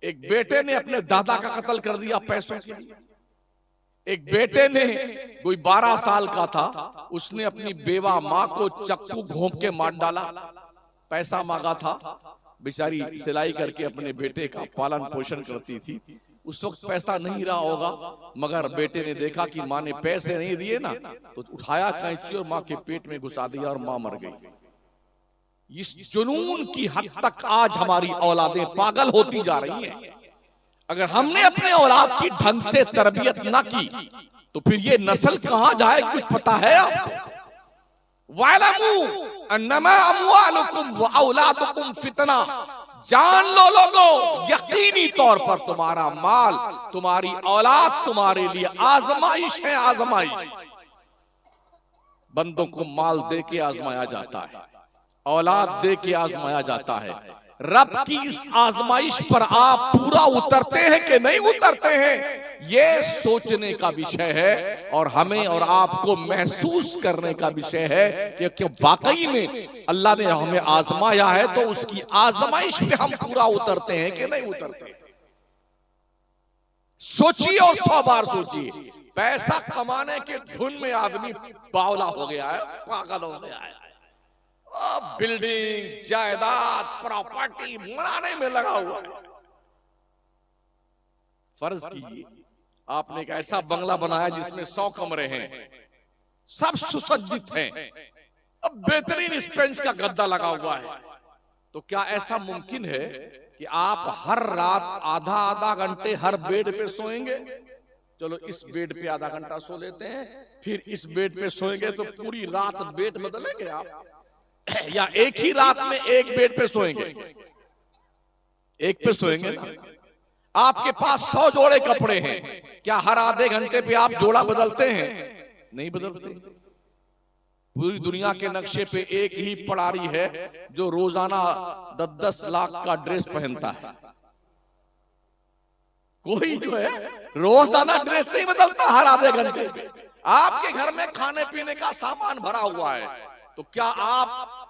एक बेटे ने अपने दादा का कत्ल कर दिया पैसों के लिए। एक बेटे ने, कोई 12 साल का था, उसने अपनी बेवा माँ को चक्कू घोंप के मार डाला। पैसा मांगा था, बेचारी सिलाई करके अपने बेटे का पालन पोषण करती थी। उस वक्त पैसा नहीं रहा होगा, मगर बेटे ने देखा कि माँ ने पैसे नहीं दिए ना, तो उठाया कैंची और माँ के पेट में घुसा दिया और माँ मर गई। इस जुनून की हद तक आज हमारी औलादें पागल होती जा रही हैं। अगर हमने अपने औलाद की ढंग से तरबियत ना की तो फिर ये नस्ल कहां जाए, कुछ पता है आपको? वालमू अन्नमा अमवालुकुम व औलादुकुम फितना, जान लो लोगों, यकीनी तौर पर तुम्हारा माल, तुम्हारी औलाद तुम्हारे लिए आजमाइश है। आजमाइश, बंदों को माल दे के आजमाया जाता है, औलाद दे के आजमाया जाता है। रब की इस आजमाइश पर आप पूरा उतरते हैं कि नहीं उतरते हैं, ये सोचने का विषय है और हमें और आपको महसूस करने का विषय है कि वाकई में अल्लाह ने हमें आजमाया है तो उसकी आजमाइश में हम पूरा उतरते हैं कि नहीं उतरते। सोचिए और 100 बार सोचिए। पैसा कमाने के धुन में आदमी बावला हो गया है, पागल हो गया है, बिल्डिंग, जायदाद, प्रॉपर्टी बनाने में लगा हुआ है। फर्ज कीजिए आपने एक ऐसा बंगला बनाया जिसमें 100 कमरे हैं, सब सुसज्जित हैं, अब बेहतरीन स्पेंस का गद्दा लगा हुआ है, तो क्या ऐसा मुमकिन है कि आप हर रात आधा आधा घंटे हर बेड पे सोएंगे? चलो इस बेड पे आधा घंटा सो लेते हैं, फिर इस बेड पे सोएंगे, तो पूरी रात बेड बदलेंगे आप? या एक ही रात में एक बेड पे सोएंगे? एक पे सोएंगे ना। आपके पास 100 जोड़े कपड़े हैं, क्या हर आधे घंटे पे आप जोड़ा बदलते हैं? नहीं बदलते। पूरी दुनिया के नक्शे पे एक ही पड़ारी है जो रोजाना 10-10 लाख का ड्रेस पहनता है। कोई जो है रोजाना ड्रेस नहीं बदलता हर आधे घंटे पे। आपके घर में खाने पीने का सामान भरा हुआ है, तो क्या आप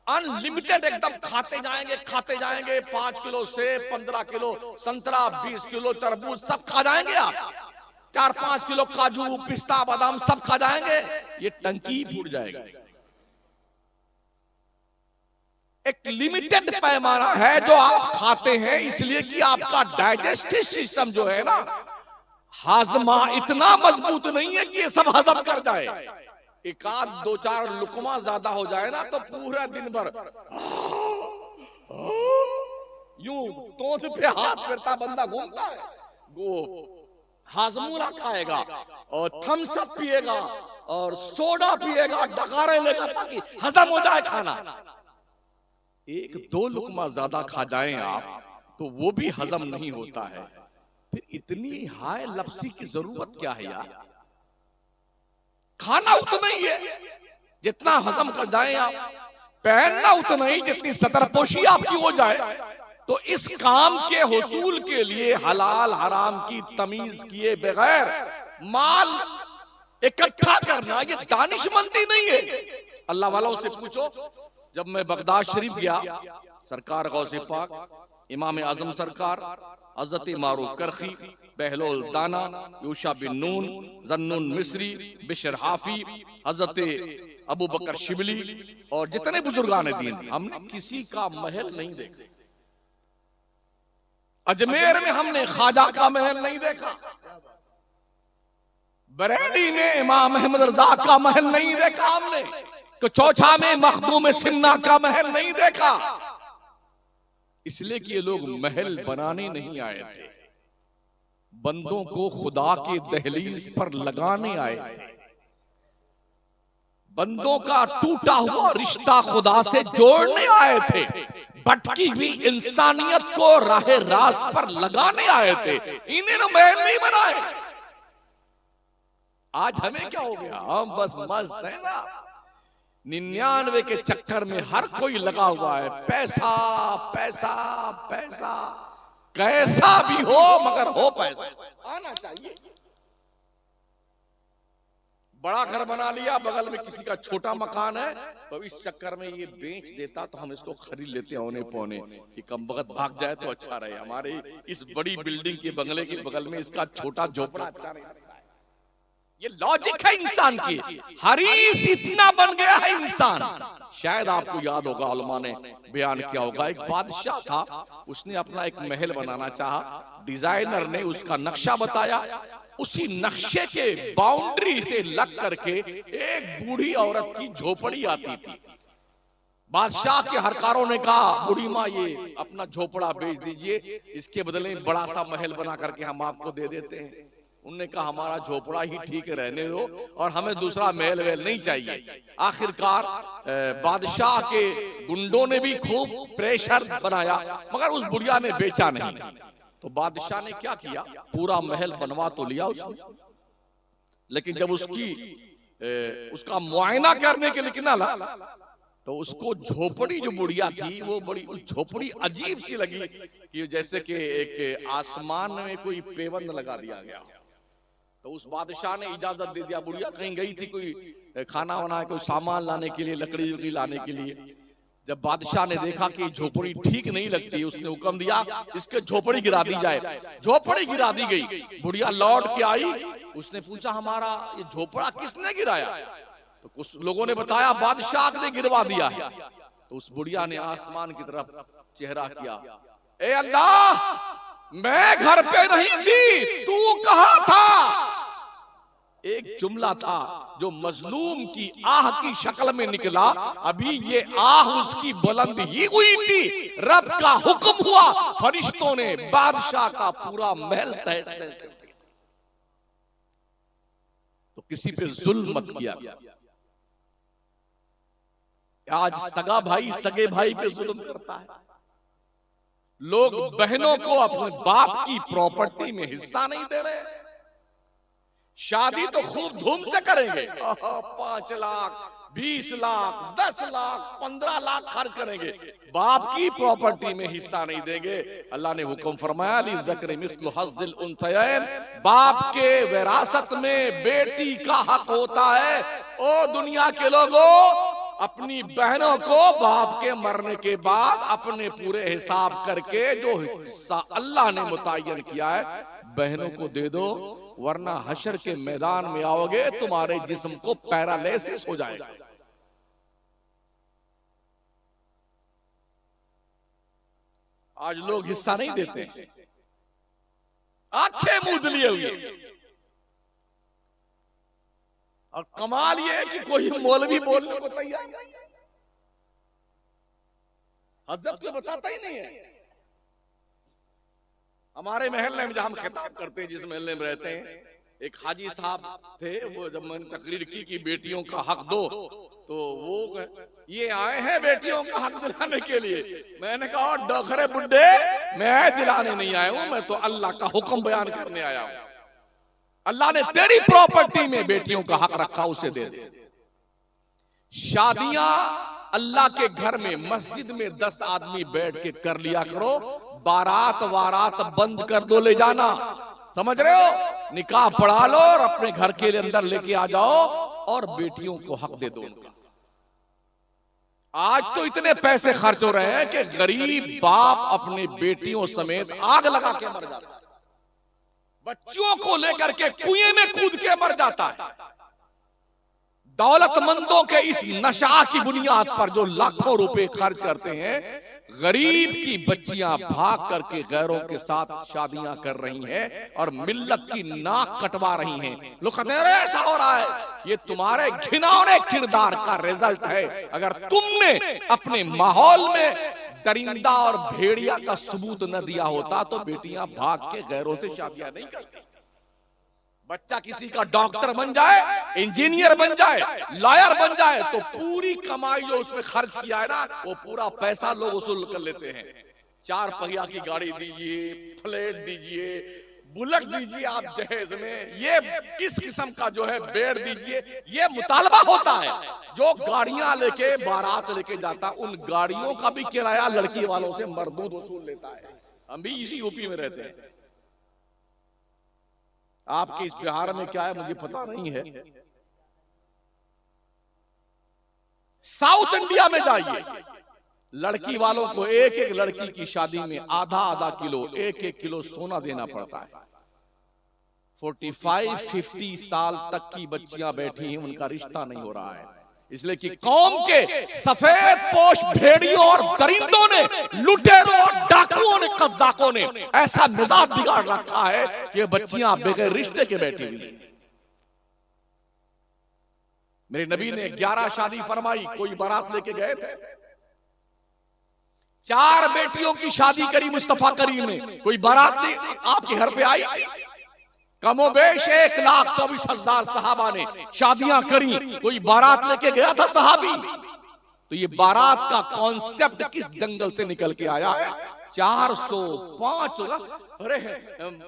अनलिमिटेड एकदम खाते जाएंगे 5 किलो सेब, 15 किलो संतरा, 20 किलो तरबूज, सब खा जाएंगे आप? 4-5 किलो काजू, पिस्ता, बादाम सब खा जाएंगे? ये टंकी फूट जाएगी। एक लिमिटेड पैमाना है जो आप खाते हैं, इसलिए कि आपका डाइजेस्टिव सिस्टम जो है ना, हाजमा इतना मजबूत नहीं है कि ये सब हजम कर जाए। एक आध 2-4 लुकमा ज्यादा हो जाए ना तो पूरा दिन भर यूं तोंद पे हाथ फेरता बंदा घूमता है। वो हाजमूला खाएगा और थम्स अप पिएगा और सोडा पिएगा, डकारे लेगा ताकि हजम हो जाए खाना। 1-2 लुकमा ज्यादा खा जाएं आप तो वो भी हजम नहीं होता है। फिर इतनी हाय लपसी की जरूरत क्या है यार? खाना उतना ही है जितना हजम कर जाए आप, पहनना उतना ही जितनी सतरपोशी आपकी हो जाए। तो इस काम के हुसूल के लिए हलाल हराम की तमीज किए बगैर माल इकट्ठा करना ये दानिशमंदी नहीं है। अल्लाह वालों से पूछो, जब मैं बगदाद शरीफ गया, सरकार गौसे पाक, इमाम आजम सरकार, हजरत मारूफ करखी, बहलोल दाना, यूशा बिन नून, जन्नून मिस्री, बिशर हाफी, हजरत अबू बकर शिबली और जितने बुजुर्गान दीन, हमने किसी का महल नहीं देखा। अजमेर में हमने ख्वाजा का महल नहीं देखा, बरेली में इमाम अहमद रजा का महल नहीं देखा हमने, तो चौछा में मखदूम सिन्ना का महल नहीं देखा। इसलिए कि ये लोग महल बनाने नहीं आए थे, बंदों को खुदा की दहलीज पर लगाने आए थे। बंदों का टूटा हुआ रिश्ता खुदा से जोड़ने आए थे, भटकी हुई इंसानियत को राह रास्त पर लगाने आए थे। इन्हें महल नहीं बनाए। आज हमें क्या हो गया? हम बस मस्त है ना, 99 के चक्कर में हर कोई लगा हुआ है। पैसा पैसा पैसा, कैसा भी हो मगर हो पैसा आना चाहिए। बड़ा घर बना लिया, बगल में किसी का छोटा मकान है, तो इस चक्कर में ये बेच देता तो हम इसको खरीद लेते औने पौने कि कम वक्त भाग जाए तो अच्छा रहे। हमारे इस बड़ी बिल्डिंग के बंगले के बगल में इसका छोटा झोपड़ा अच्छा नहीं लगता है। ये लॉजिक है इंसान की। हरीस इतना बन गया है इंसान। शायद आपको याद होगा, उलमा ने बयान किया होगा, एक बादशाह था, उसने अपना एक महल बनाना चाहा, डिजाइनर ने उसका नक्शा बताया, उसी नक्शे के बाउंड्री से लग करके एक बूढ़ी औरत की झोपड़ी आती थी। बादशाह के हरकारों ने कहा, बूढ़ी माँ ये अपना झोपड़ा बेच दीजिए, इसके बदले में बड़ा सा महल बना करके हम आपको दे देते हैं। उन्होंने कहा हमारा झोपड़ा ही ठीक है, रहने दो, और हमें दूसरा महल वहल नहीं चाहिए। आखिरकार बादशाह के गुंडों ने भी खूब प्रेशर बनाया, मगर उस बुढ़िया ने बेचा नहीं। तो बादशाह ने क्या किया, पूरा महल बनवा तो लिया उसने, लेकिन जब उसका मुआयना करने के लिए निकला तो उसको झोपड़ी जो बुढ़िया थी वो बड़ी झोपड़ी अजीब सी लगी कि जैसे कि एक आसमान में कोई पेबंद लगा दिया गया। तो उस बादशाह ने इजाजत दे दिया, बुढ़िया कहीं गई थी कोई खाना वाना कोई सामान लाने के लिए, लकड़ी वकड़ी लाने के लिए। जब बादशाह ने देखा कि झोपड़ी ठीक नहीं लगती, उसने हुक्म दिया इसके झोपड़ी गिरा दी जाए। झोपड़ी गिरा दी गई। बुढ़िया लौट के आई, उसने पूछा हमारा ये झोपड़ा किसने गिराया? तो कुछ लोगों ने बताया बादशाह ने गिरवा दिया है। तो उस बुढ़िया ने आसमान की तरफ चेहरा किया, ए अल्लाह, मैं घर पे नहीं थी, तू कहां था? एक जुमला था जो मजलूम की आह की शक्ल में निकला। अभी ये आह उसकी बुलंद ही हुई थी, रब का हुक्म हुआ, फरिश्तों ने बादशाह का पूरा महल तहस नहस कर दिया। तो किसी पे जुल्म मत किया। आज सगा भाई सगे भाई पे जुल्म करता है। लोग बहनों को अपने बाप की प्रॉपर्टी में हिस्सा नहीं दे रहे। शादी तो खूब धूम से करेंगे, 5 लाख 20 लाख 10 लाख 15 लाख खर्च करेंगे, बाप की प्रॉपर्टी में हिस्सा नहीं देंगे। अल्लाह ने हुक्म फरमाया ली ज़क्र मिस्लु हज़्ज़िल उन्सयैन, बाप के विरासत में बेटी का हक होता है। ओ दुनिया के लोगों, अपनी बहनों को बाप के मरने के बाद अपने पूरे हिसाब करके जो हिस्सा अल्लाह ने मुतय्यन किया है बहनों को दे दो, वरना हशर के मैदान में आओगे तुम्हारे जिस्म को पैरालिसिस हो जाएगा। आज लोग हिस्सा नहीं देते, आंखें मूंद लिए हुए। और कमाल ये है कि कोई मौलवी बोलने को तैयार नहीं, हजरत को बताता ही नहीं है। हमारे महल्ले में जहां हम खिताब करते हैं, जिस महल्ले में रहते हैं, एक हाजी साहब थे, वो जब मैंने तकरीर की कि बेटियों का हक दो, तो वो ये आए हैं बेटियों का हक दिलाने के लिए। मैंने कहा डोखरे बुड्ढे, मैं दिलाने नहीं आया हूं, मैं तो अल्लाह का हुक्म बयान करने आया हूं। अल्लाह ने तेरी प्रॉपर्टी में बेटियों का हक रखा, उसे दे दे। शादियां अल्लाह के घर में मस्जिद में 10 आदमी बैठ के कर लिया करो, बारात वारात बंद कर दो ले जाना, समझ रहे हो? निकाह पढ़ा लो और अपने घर के अंदर लेके आ जाओ और बेटियों को हक दे दो उनका। आज तो इतने पैसे खर्च हो रहे हैं कि गरीब बाप अपने बेटियों समेत आग लगा के मर जाता है, बच्चों को लेकर के कुएं में कूद के मर जाता है। दौलतमंदों के इस नशा की बुनियाद पर जो लाखों रुपए खर्च करते हैं, गरीब की बच्चियां भाग करके गैरों के साथ शादियां कर रही हैं और मिल्लत की नाक कटवा रही हैं। लोग कहते हैं ऐसा हो रहा है, ये तुम्हारे घिनौने किरदार का रिजल्ट है। अगर तुमने अपने माहौल में दरिंदा और भेड़िया का सबूत न दिया होता तो बेटियां भाग के गैरों से शादियां नहीं करती। बच्चा किसी का डॉक्टर बन जाए, इंजीनियर बन जाए, लॉयर बन जाए, तो पूरी कमाई जो उसमें खर्च किया है ना, वो पूरा पैसा लोग वसूल कर लेते हैं। 4 पहिया की गाड़ी दीजिए, फ्लैट दीजिए, बुलेट दीजिए आप जहेज में, ये इस किस्म का जो है बेड दीजिए, ये मुतालबा होता है। जो गाड़ियां लेके बारात लेके जाता, उन गाड़ियों का भी किराया लड़की वालों से मर्दूद वसूल लेता है। हम भी इसी यूपी में रहते हैं। आपके इस बिहार में क्या है मुझे पता नहीं है। साउथ इंडिया में जाइए, लड़की वालों को एक एक लड़की की शादी में आधा आधा किलो, एक एक किलो सोना देना पड़ता है। 45-50 साल तक की बच्चियां बैठी हैं, उनका रिश्ता नहीं हो रहा है, इसलिए कि कौम के सफेद पोश भेड़ियों और दरिंदों ने, लुटेरों और डाकुओं ने, कज़ाकों ने ऐसा मिजाज बिगाड़ रखा है कि बच्चियां बगैर रिश्ते के बैठी हुई हैं। मेरे नबी ने 11 शादी फरमाई, कोई बारात लेके गए थे। 4 बेटियों की शादी करी मुस्तफा करीम ने, कोई बारात आपके घर पे आई थी? कमोबेश 1,24,000 सहाबा ने शादियां करी, कोई बारात लेके गया था सहाबी? तो ये बारात का कॉन्सेप्ट किस जंगल से निकल के आया है? 405 होगा। अरे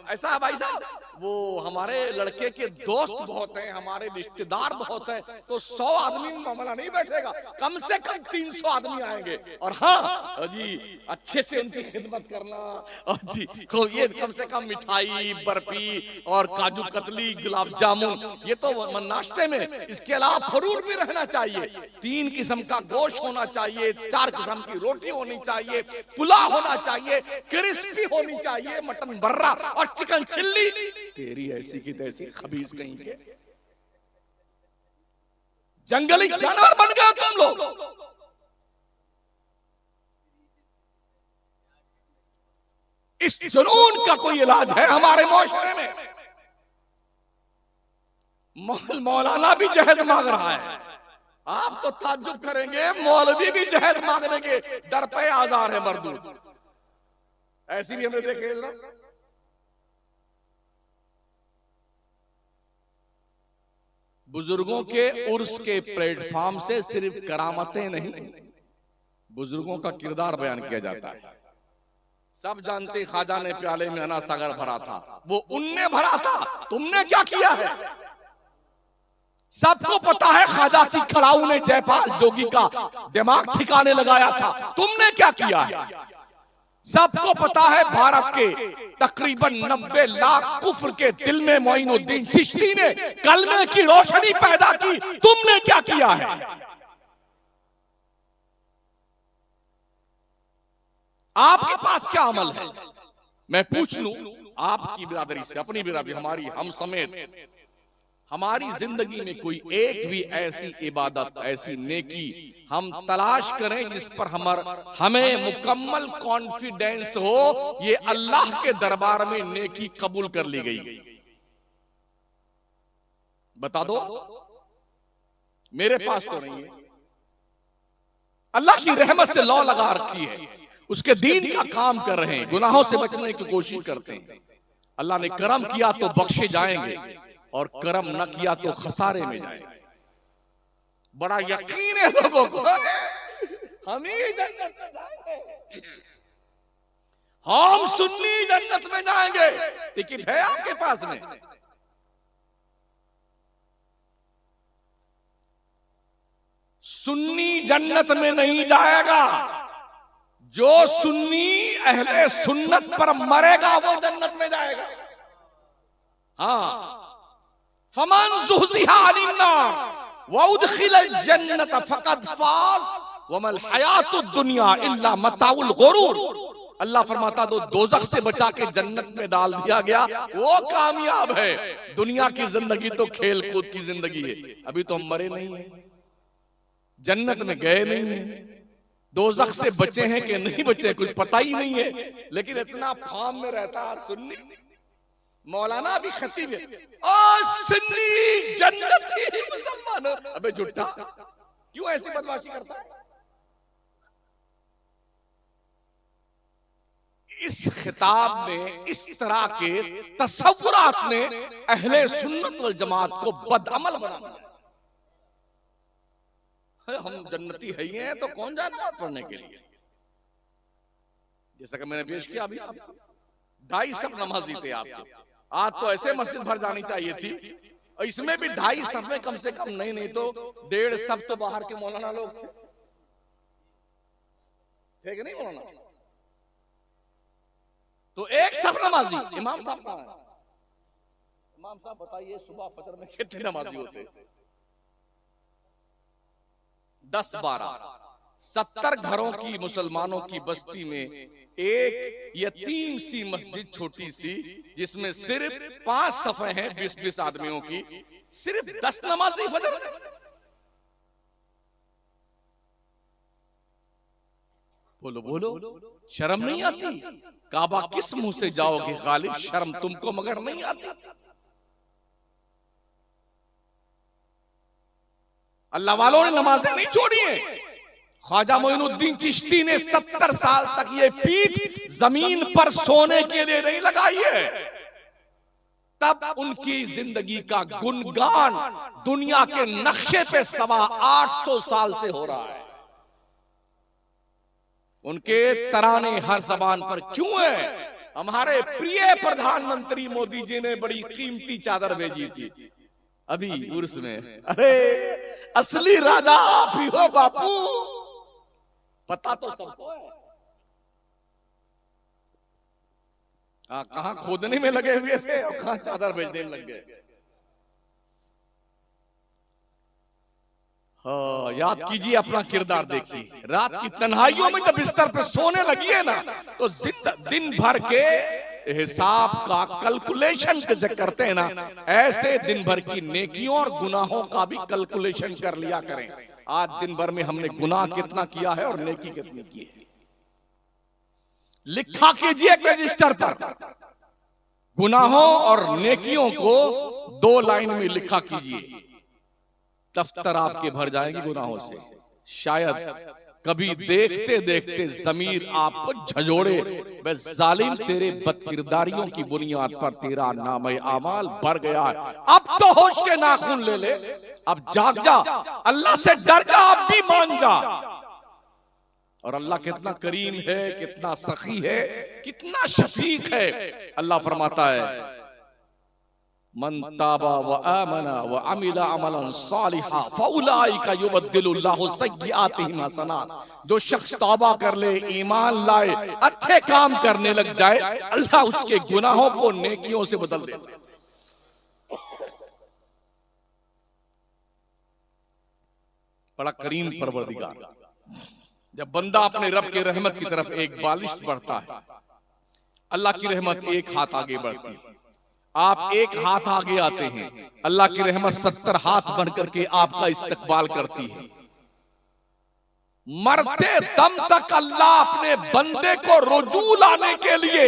ऐसा भाई साहब, वो हमारे लड़के के दोस्त बहुत हैं, हमारे रिश्तेदार बहुत हैं, तो 100 आदमी में मामला नहीं बैठेगा, कम से कम 300 आदमी आएंगे। और हाँ जी, अच्छे से उनकी खिदमत करना, और जी ये कम से कम मिठाई, बर्फी और काजू कतली, गुलाब जामुन, ये तो नाश्ते में। इसके अलावा फरूर भी रहना चाहिए, 3 किस्म का गोश्त होना चाहिए, 4 किस्म की रोटी होनी चाहिए, पुलाव होना चाहिए, क्रिस्पी होनी चाहिए, मटन बर्रा और चिकन चिल्ली। तेरी ऐसी की तैसी खबीस कहीं के जंगली जानवर बन गए तुम लोग। इस जुनून का कोई इलाज है हमारे माशरे में? मौलाना भी जहेज मांग रहा है। आप तो ताज्जुब करेंगे, मौलवी भी जहेज मांगने के दर पे आजार है मरदूद। ऐसी भी हमने देखे ना। बुजुर्गों के उर्स के प्लेटफॉर्म से सिर्फ करामतें नहीं, बुजुर्गों का किरदार बयान किया जाता है। सब जानते ख्वाजा ने प्याले में अना सागर भरा था, वो उनने भरा था, तुमने क्या किया है? सबको पता है ख्वाजा की खड़ाऊ ने जयपाल जोगी का दिमाग ठिकाने लगाया था, तुमने क्या किया है? सबको पता है भारत के तकरीबन 90 लाख कुफ्र के दिल में मोइनुद्दीन चिश्ती ने कलमे की रोशनी पैदा की, तुमने क्या किया है? आपके पास क्या अमल है? मैं पूछ लूं आपकी बिरादरी से, अपनी बिरादरी, हमारी, हम समेत, हमारी जिंदगी में कोई एक भी ऐसी इबादत, ऐसी नेकी हम तलाश करें जिस पर हमें मुकम्मल कॉन्फिडेंस हो ये अल्लाह के दरबार में नेकी कबूल कर ली गई? बता दो। मेरे पास तो नहीं है। अल्लाह की रहमत से लौ लगा रखी है, उसके दीन का काम कर रहे हैं, गुनाहों से बचने की कोशिश करते हैं। अल्लाह ने करम किया तो बख्शे जाएंगे, और करम न किया तो खसारे में जाएंगे। बड़ा यकीन है लोगों को हम ही जन्नत में जाएंगे, हम सुन्नी जन्नत में जाएंगे। टिकट है आपके पास में? सुन्नी जन्नत में नहीं जाएगा, जो सुन्नी अहले सुन्नत पर मरेगा वो जन्नत में जाएगा। हाँ, फमन ज़ुहज़िहा अनिन नार व उदखिलल जन्नत फ़क़द फ़ाज़ वमल हयातुद दुनिया इल्ला मताउल गुरूर। अल्लाह फरमाता दो दोज़ख से बचा के जन्नत में डाल दिया गया, वो कामयाब है। दुनिया की जिंदगी तो खेल कूद की जिंदगी है। अभी तो हम मरे नहीं है, जन्नत में गए नहीं है, दोज़ख से बचे हैं कि नहीं बचे कुछ पता ही नहीं है, लेकिन इतना फार्म में रहता है सुन्नी। मौलाना भी खतीब है, ओ सुन्नी जन्नती मुसलमान। अबे झूठा, क्यों ऐसी बदमाशी करता है? इस खिताब में, इस तरह के तसव्वुरात ने अहले सुन्नत वल जमात को बदअमल बना दिया। हम जन्नती है ही हैं तो कौन जाए नमाज पढ़ने के लिए? जैसा कि मैंने पेश किया अभी, 2.5 सब नमाजी थे आपके। आज तो ऐसे मस्जिद भर जानी चाहिए थी, इसमें भी 2.5 सब में कम से कम नहीं तो 1.5 सब तो बाहर के मौलाना लोग थे कि नहीं मौलाना? तो एक सब नमाजी इमाम साहब कहां है? इमाम साहब बताइए सुबह फजर में कितने नमाजी होते? 10-12 70 घरों की मुसलमानों की बस्ती में एक यतीम सी मस्जिद छोटी सी जिसमें सिर्फ 5 सफ़े हैं 20-20 आदमियों की, सिर्फ 10 नमाजी फजर। बोलो बोलो, शर्म नहीं आती? काबा किस मुंह से जाओगे गालिब, शर्म तुमको मगर नहीं आती? अल्लाह वालों ने नमाजें नहीं छोड़ी हैं। ख्वाजा मोइनुद्दीन चिश्ती ने 70 साल तक ये पीठ जमीन पर सोने के लिए नहीं लगाई है। तब उनकी जिंदगी का गुणगान दुनिया के नक्शे पे 850 साल से हो रहा है। उनके तराने हर जबान पर क्यों है? हमारे प्रिय प्रधानमंत्री मोदी जी ने बड़ी कीमती चादर भेजी थी अभी उर्स में। अरे असली राजा आप ही हो बापू, पता तो सबको है। कहां खोदने में लगे हुए थे और कहां चादर भेजने लग गए। हाँ, याद कीजिए, अपना किरदार देखिए। रात की तन्हाइयों में जब बिस्तर पे सोने लगी है ना, तो दिन भर के हिसाब का कैलकुलेशन करते हैं ना, ऐसे दिन भर की नेकियों और गुनाहों का भी कैलकुलेशन कर लिया करें। आज दिन भर में हमने गुनाह कितना किया है और नेकी कितनी की है, लिखा कीजिए रजिस्टर पर। गुनाहों और नेकियों को 2 लाइन में लिखा कीजिए, दफ्तर आपके भर जाएंगे गुनाहों से। शायद कभी देखते देखते जमीर आपको झंझोड़े, बे जालिम तेरे बदकिरदारियों की बुनियाद पर तेरा नाम आमाल भर गया है, अब तो होश के नाखून ले ले, अब जाग जा, अल्लाह से डर जा, अब भी मान जा। और अल्लाह कितना करीम है, कितना सखी है, कितना शफीक है। अल्लाह फरमाता है मन ताबा व आमना व अमिला अमलन सालिहा फउलाइका युबद्दिलुल्लाहु सय्यिआतिहिम हसनात। जो शख्स तौबा कर ले, ईमान लाए, अच्छे काम करने लग जाए, अल्लाह उसके गुनाहों को नेकियों से बदल दे। बड़ा करीम परवरदिगार। जब बंदा अपने रब के रहमत की तरफ एक बालिश बढ़ता है, अल्लाह की रहमत एक हाथ आगे बढ़ती है। आप एक हाथ आगे आते हैं, अल्लाह की रहमत 70 हाथ बढ़ करके आपका इस्तकबाल करती है। मरते दम तक अल्लाह अपने बंदे को रुजू लाने के लिए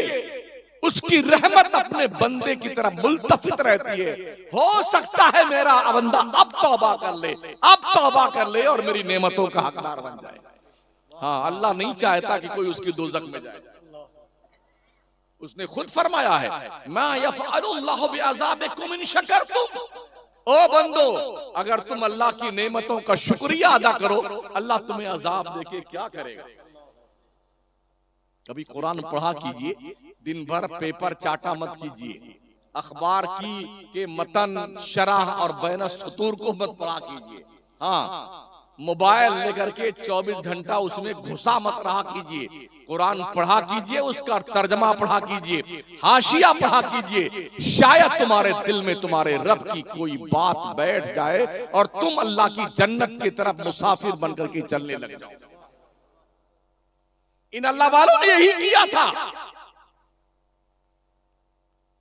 उसकी रहमत अपने बंदे की तरफ मुल्तफित रहती है। हो सकता है मेरा बंदा अब तौबा कर ले, अब तौबा कर ले और मेरी नेमतों का हकदार बन जाए। हाँ, अल्लाह नहीं चाहता कि कोई उसकी दोज़ख में जाए। उसने खुद फरमाया है, मा यफ़अलुल्लाहु बिअज़ाबिकुम इन शकरतुम। ओ बंदो, अगर तुम अल्लाह की नेमतों का शुक्रिया अदा करो, अल्लाह तुम्हें अजाब देके क्या करेगा। कभी कुरान पढ़ा कीजिए, दिन भर पेपर चाटा मत कीजिए, अखबार की के मतन, शरह और बैन सतूर को मत पढ़ा कीजिए। हाँ, मोबाइल लेकर के 24 घंटा उसमें घुसा मत रहा कीजिए। कुरान पढ़ा कीजिए, उसका तर्जमा पढ़ा कीजिए, हाशिया पढ़ा कीजिए। शायद तुम्हारे दिल में तुम्हारे रब की कोई बात बैठ जाए और तुम अल्लाह की जन्नत की तरफ मुसाफिर बनकर के चलने लग जाओ। इन अल्लाह वालों ने यही किया था।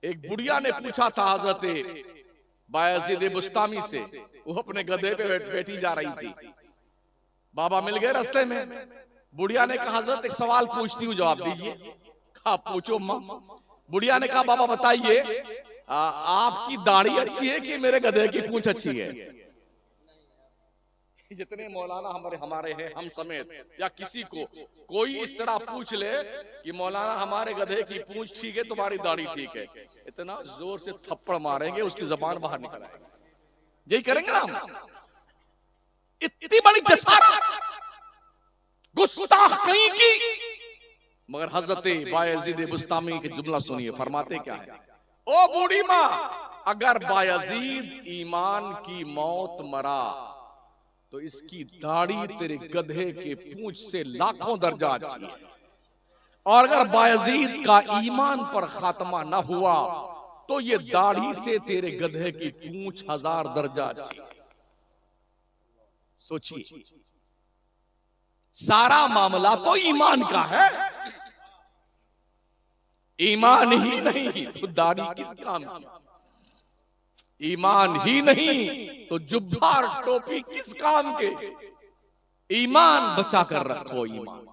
एक बुढ़िया ने पूछा था हजरत बायजीद बुस्तामी से, वो अपने गधे पे बैठी जा रही थी, बाबा मिल गए रास्ते में। बुढ़िया ने कहा हजरत एक सवाल पूछती हूँ, जवाब दीजिए। कहा पूछो मां। बुढ़िया ने कहा बाबा बताइए, आपकी दाढ़ी अच्छी है कि मेरे गधे की पूंछ अच्छी है? जितने मौलाना हमारे हैं, हम समेत, या किसी को कोई इस तरह पूछ ले कि मौलाना हमारे गधे की पूंछ ठीक है, तुम्हारी दाढ़ी ठीक है, इतना जोर से थप्पड़ मारेंगे उसकी जबान बाहर निकल आएगी। यही करेंगे ना हम। इतनी बड़ी जसारत, गुस्ताख कहीं की। मगर हजरत बायजीद बुस्तामी के जुमला सुनिए, फरमाते क्या है, ओ बूढ़ी माँ, अगर बायजीद ईमान की मौत मरा तो इसकी दाढ़ी तेरे गधे के पूंछ से लाखों दर्जा अच्छी है। और अगर बायजीद का ईमान पर खात्मा न हुआ तो ये दाढ़ी से तेरे गधे की पूंछ 1000 दर्जा अच्छी। सोचिए, सारा मामला तो ईमान का है। ईमान ही नहीं तो दाढ़ी किस काम की? ईमान ही नहीं तो जुब्बा और टोपी किस काम के? ईमान बचा कर रखो। ईमान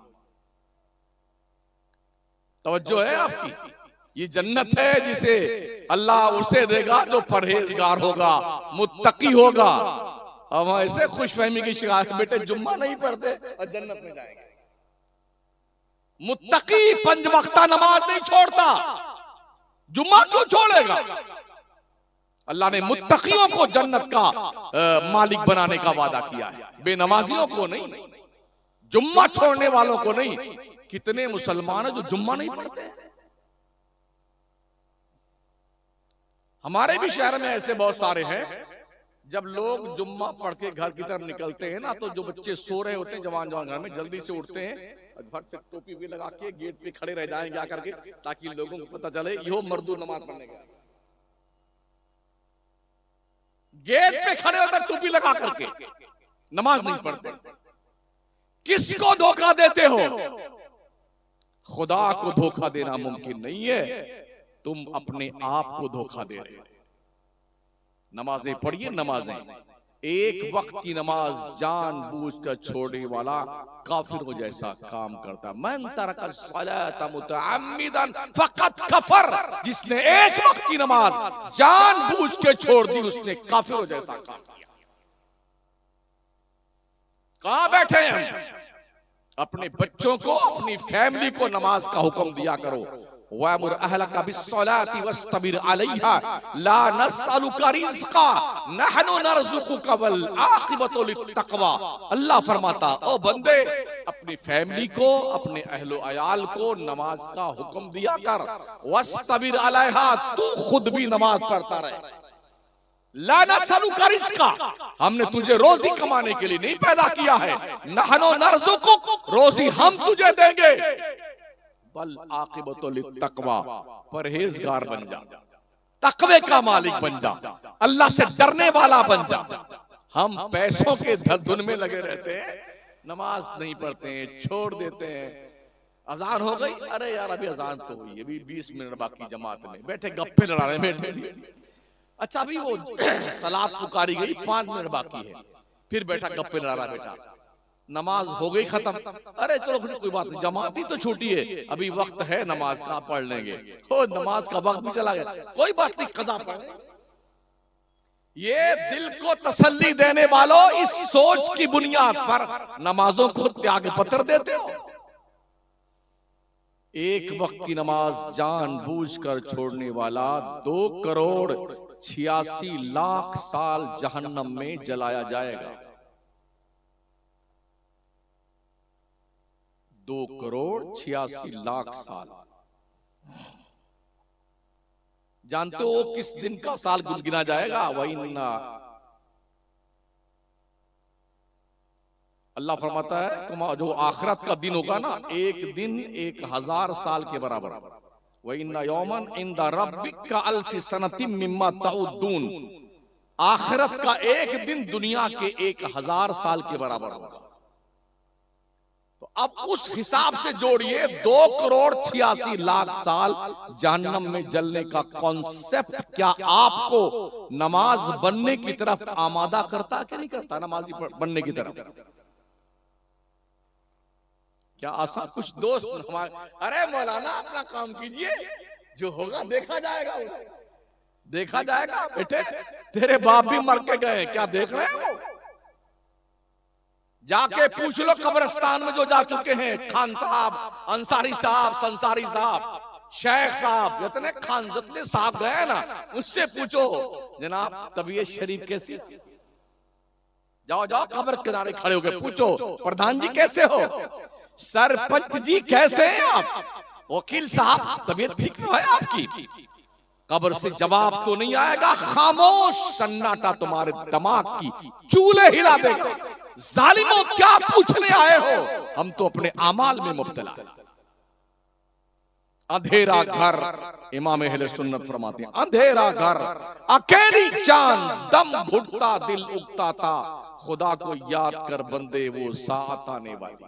तवज्जो है आपकी? ये जन्नत है जिसे अल्लाह उसे देगा जो परहेजगार होगा, मुत्तकी होगा। हम ऐसे खुशफहमी की शिकायत, बेटे जुम्मा नहीं पढ़ते और जन्नत में जाएंगे। मुत्तकी 5 वक्ता नमाज नहीं छोड़ता, जुम्मा क्यों छोड़ेगा? अल्लाह ने मुत्तकियों को जन्नत का मालिक बनाने का वादा किया है, बेनमाजियों को नहीं, जुम्मा छोड़ने वालों को नहीं। कितने मुसलमान हैं जो जुम्मा नहीं पढ़ते? हमारे भी शहर में ऐसे बहुत सारे हैं। जब लोग जुम्मा पढ़ के घर की तरफ निकलते हैं ना, तो जो बच्चे सो रहे होते हैं, जवान जवान घर में, जल्दी से उठते हैं, घर से टोपी भी लगा के गेट पे खड़े रह जाएंगे आकर के, ताकि लोगों को पता चले यो मर्दू नमाज पढ़ने गया। गेट पे खड़े होते टोपी लगा करके, नमाज नहीं पढ़ते। किसको धोखा देते हो? खुदा को धोखा देना मुमकिन नहीं है, तुम अपने आप को धोखा दे रहे हो। नमाजें पढ़िए, नमाजें। एक वक्त की नमाज जानबूझकर छोड़ने वाला काफिर को जैसा काम करता। मन तरक सलात मुतअम्मिदन फकत कफर, जिसने एक वक्त की नमाज जानबूझ के छोड़ दी उसने काफिर को जैसा काम किया। कहां बैठे हैं? अपने बच्चों को, अपनी फैमिली को नमाज का हुक्म दिया करो। वअमुर अहलका बिस्सलाति वस्तबिर अलैहा ला नसअलुका रिज़्क़ा नहनु नरज़ुकुका वल आक़िबतु लित्तक़वा। अल्लाह फरमाता, ओ बंदे, अपनी फैमिली को, अपने अहलो अयाल को नमाज का हुक्म दिया कर। वस्तबिर अलैहा, तू खुद भी नमाज पढ़ता रहे। ला नसअलुका रिज़्क़ा, हमने तुझे रोजी कमाने के लिए नहीं पैदा किया है। नहनु नरज़ुकुक, रोजी हम तुझे देंगे। बल आक़िबतु लित्तक़वा, परहेजगार बन जा, तकवे का मालिक बन जा, अल्लाह से डरने वाला बन जा। हम पैसों के धुन में लगे रहते हैं, नमाज नहीं पढ़ते हैं, छोड़ देते हैं। अजान हो गई, अरे यार अभी अजान तो हुई, अभी 20 मिनट बाकी जमात में, बैठे गप्पे लड़ा रहे बैठे। अच्छा अभी वो सलात पुकारी गई, 5 मिनट बाकी है, फिर बैठा गप्पे लड़ा रहा। बेटा नमाज हो गई खत्म, अरे चलो कोई बात नहीं, जमात ही तो छूटी है, अभी वक्त है नमाज का, पढ़ लेंगे। हो नमाज का वक्त भी चला गया, कोई बात नहीं, कज़ा पढ़। ये दिल को तसल्ली देने वालों, इस सोच की बुनियाद पर नमाजों को त्याग पत्र देते हो। एक वक्त की नमाज जानबूझकर छोड़ने वाला 2,86,00,000 साल जहन्नम में जलाया जाएगा। 2,86,00,000 साल। जानते हो किस दिन का साल गिना जाएगा? वइन्ना, अल्लाह फरमाता है तुम जो आखिरत का दिन होगा ना, एक दिन 1000 साल के बराबर। वइन्ना यौमन इंदा रब्बिका अल्फि सनतिम मिम्मा तउद्दून, आखिरत का एक दिन दुनिया के 1000 साल के बराबर होगा। तो अब उस हिसाब से जोड़िए, 2,86,00,000 साल जहन्नम में जलने का कॉन्सेप्ट क्या आपको नमाज बनने की तरफ आमादा करता कि नहीं करता? नमाजी बनने की तरफ क्या आसान? कुछ दोस्त हमारे, अरे मौलाना अपना काम कीजिए, जो होगा देखा जाएगा, देखा जाएगा। बेटे तेरे बाप भी मर के गए, क्या देख रहे हैं? वो जाके पूछ लो कब्रिस्तान में जो जा चुके हैं, खान साहब, अंसारी साहब, संसारी साहब, शेख साहब, जितने खान जितने साहब गए ना, उससे पूछो जनाब तबीयत शरीफ कैसी? जाओ जाओ कब्र किनारे खड़े होकर पूछो, प्रधान जी कैसे हो, सरपंच जी कैसे हैं आप, वकील साहब तबीयत ठीक तो है आपकी? कब्र से जवाब तो नहीं आएगा, खामोश सन्नाटा तुम्हारे दिमाग की चूल्हे हिला देगा। जालिमों क्या पूछने आए हो? हम तो अपने आमाल में मुब्तला। अंधेरा घर, इमाम अहले सुन्नत फरमाते हैं, अंधेरा घर, अकेली जान, दम घुटता दिल उगता था, खुदा को याद कर बंदे वो साथ आने वाली।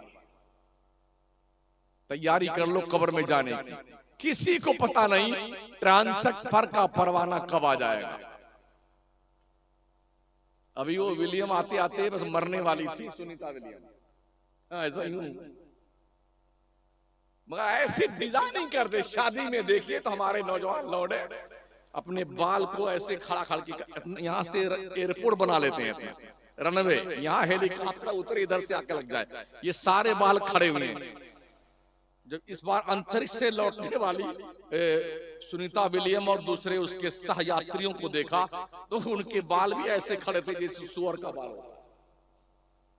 तैयारी कर लो कब्र में जाने की, किसी को पता नहीं ट्रांसफर का परवाना कब आ जाएगा। अभी वो विलियम आते आते बस मरने वाली थी, सुनीता विलियम। हाँ, ऐसा ही हूं, मगर ऐसी डिजाइनिंग करते। शादी में देखिए तो हमारे नौजवान लौंडे अपने बाल को ऐसे खड़ा खड़ के यहाँ से एयरपोर्ट बना लेते हैं, रनवे, यहाँ हेलीकॉप्टर उतरे इधर से आके लग जाए, ये सारे बाल खड़े हुए हैं। जब इस बार अंतरिक्ष से लौटने वाली सुनीता विलियम और दूसरे उसके सहयात्रियों को देखा तो उनके बाल भी ऐसे खड़े थे जैसे सुअर का बाल होता।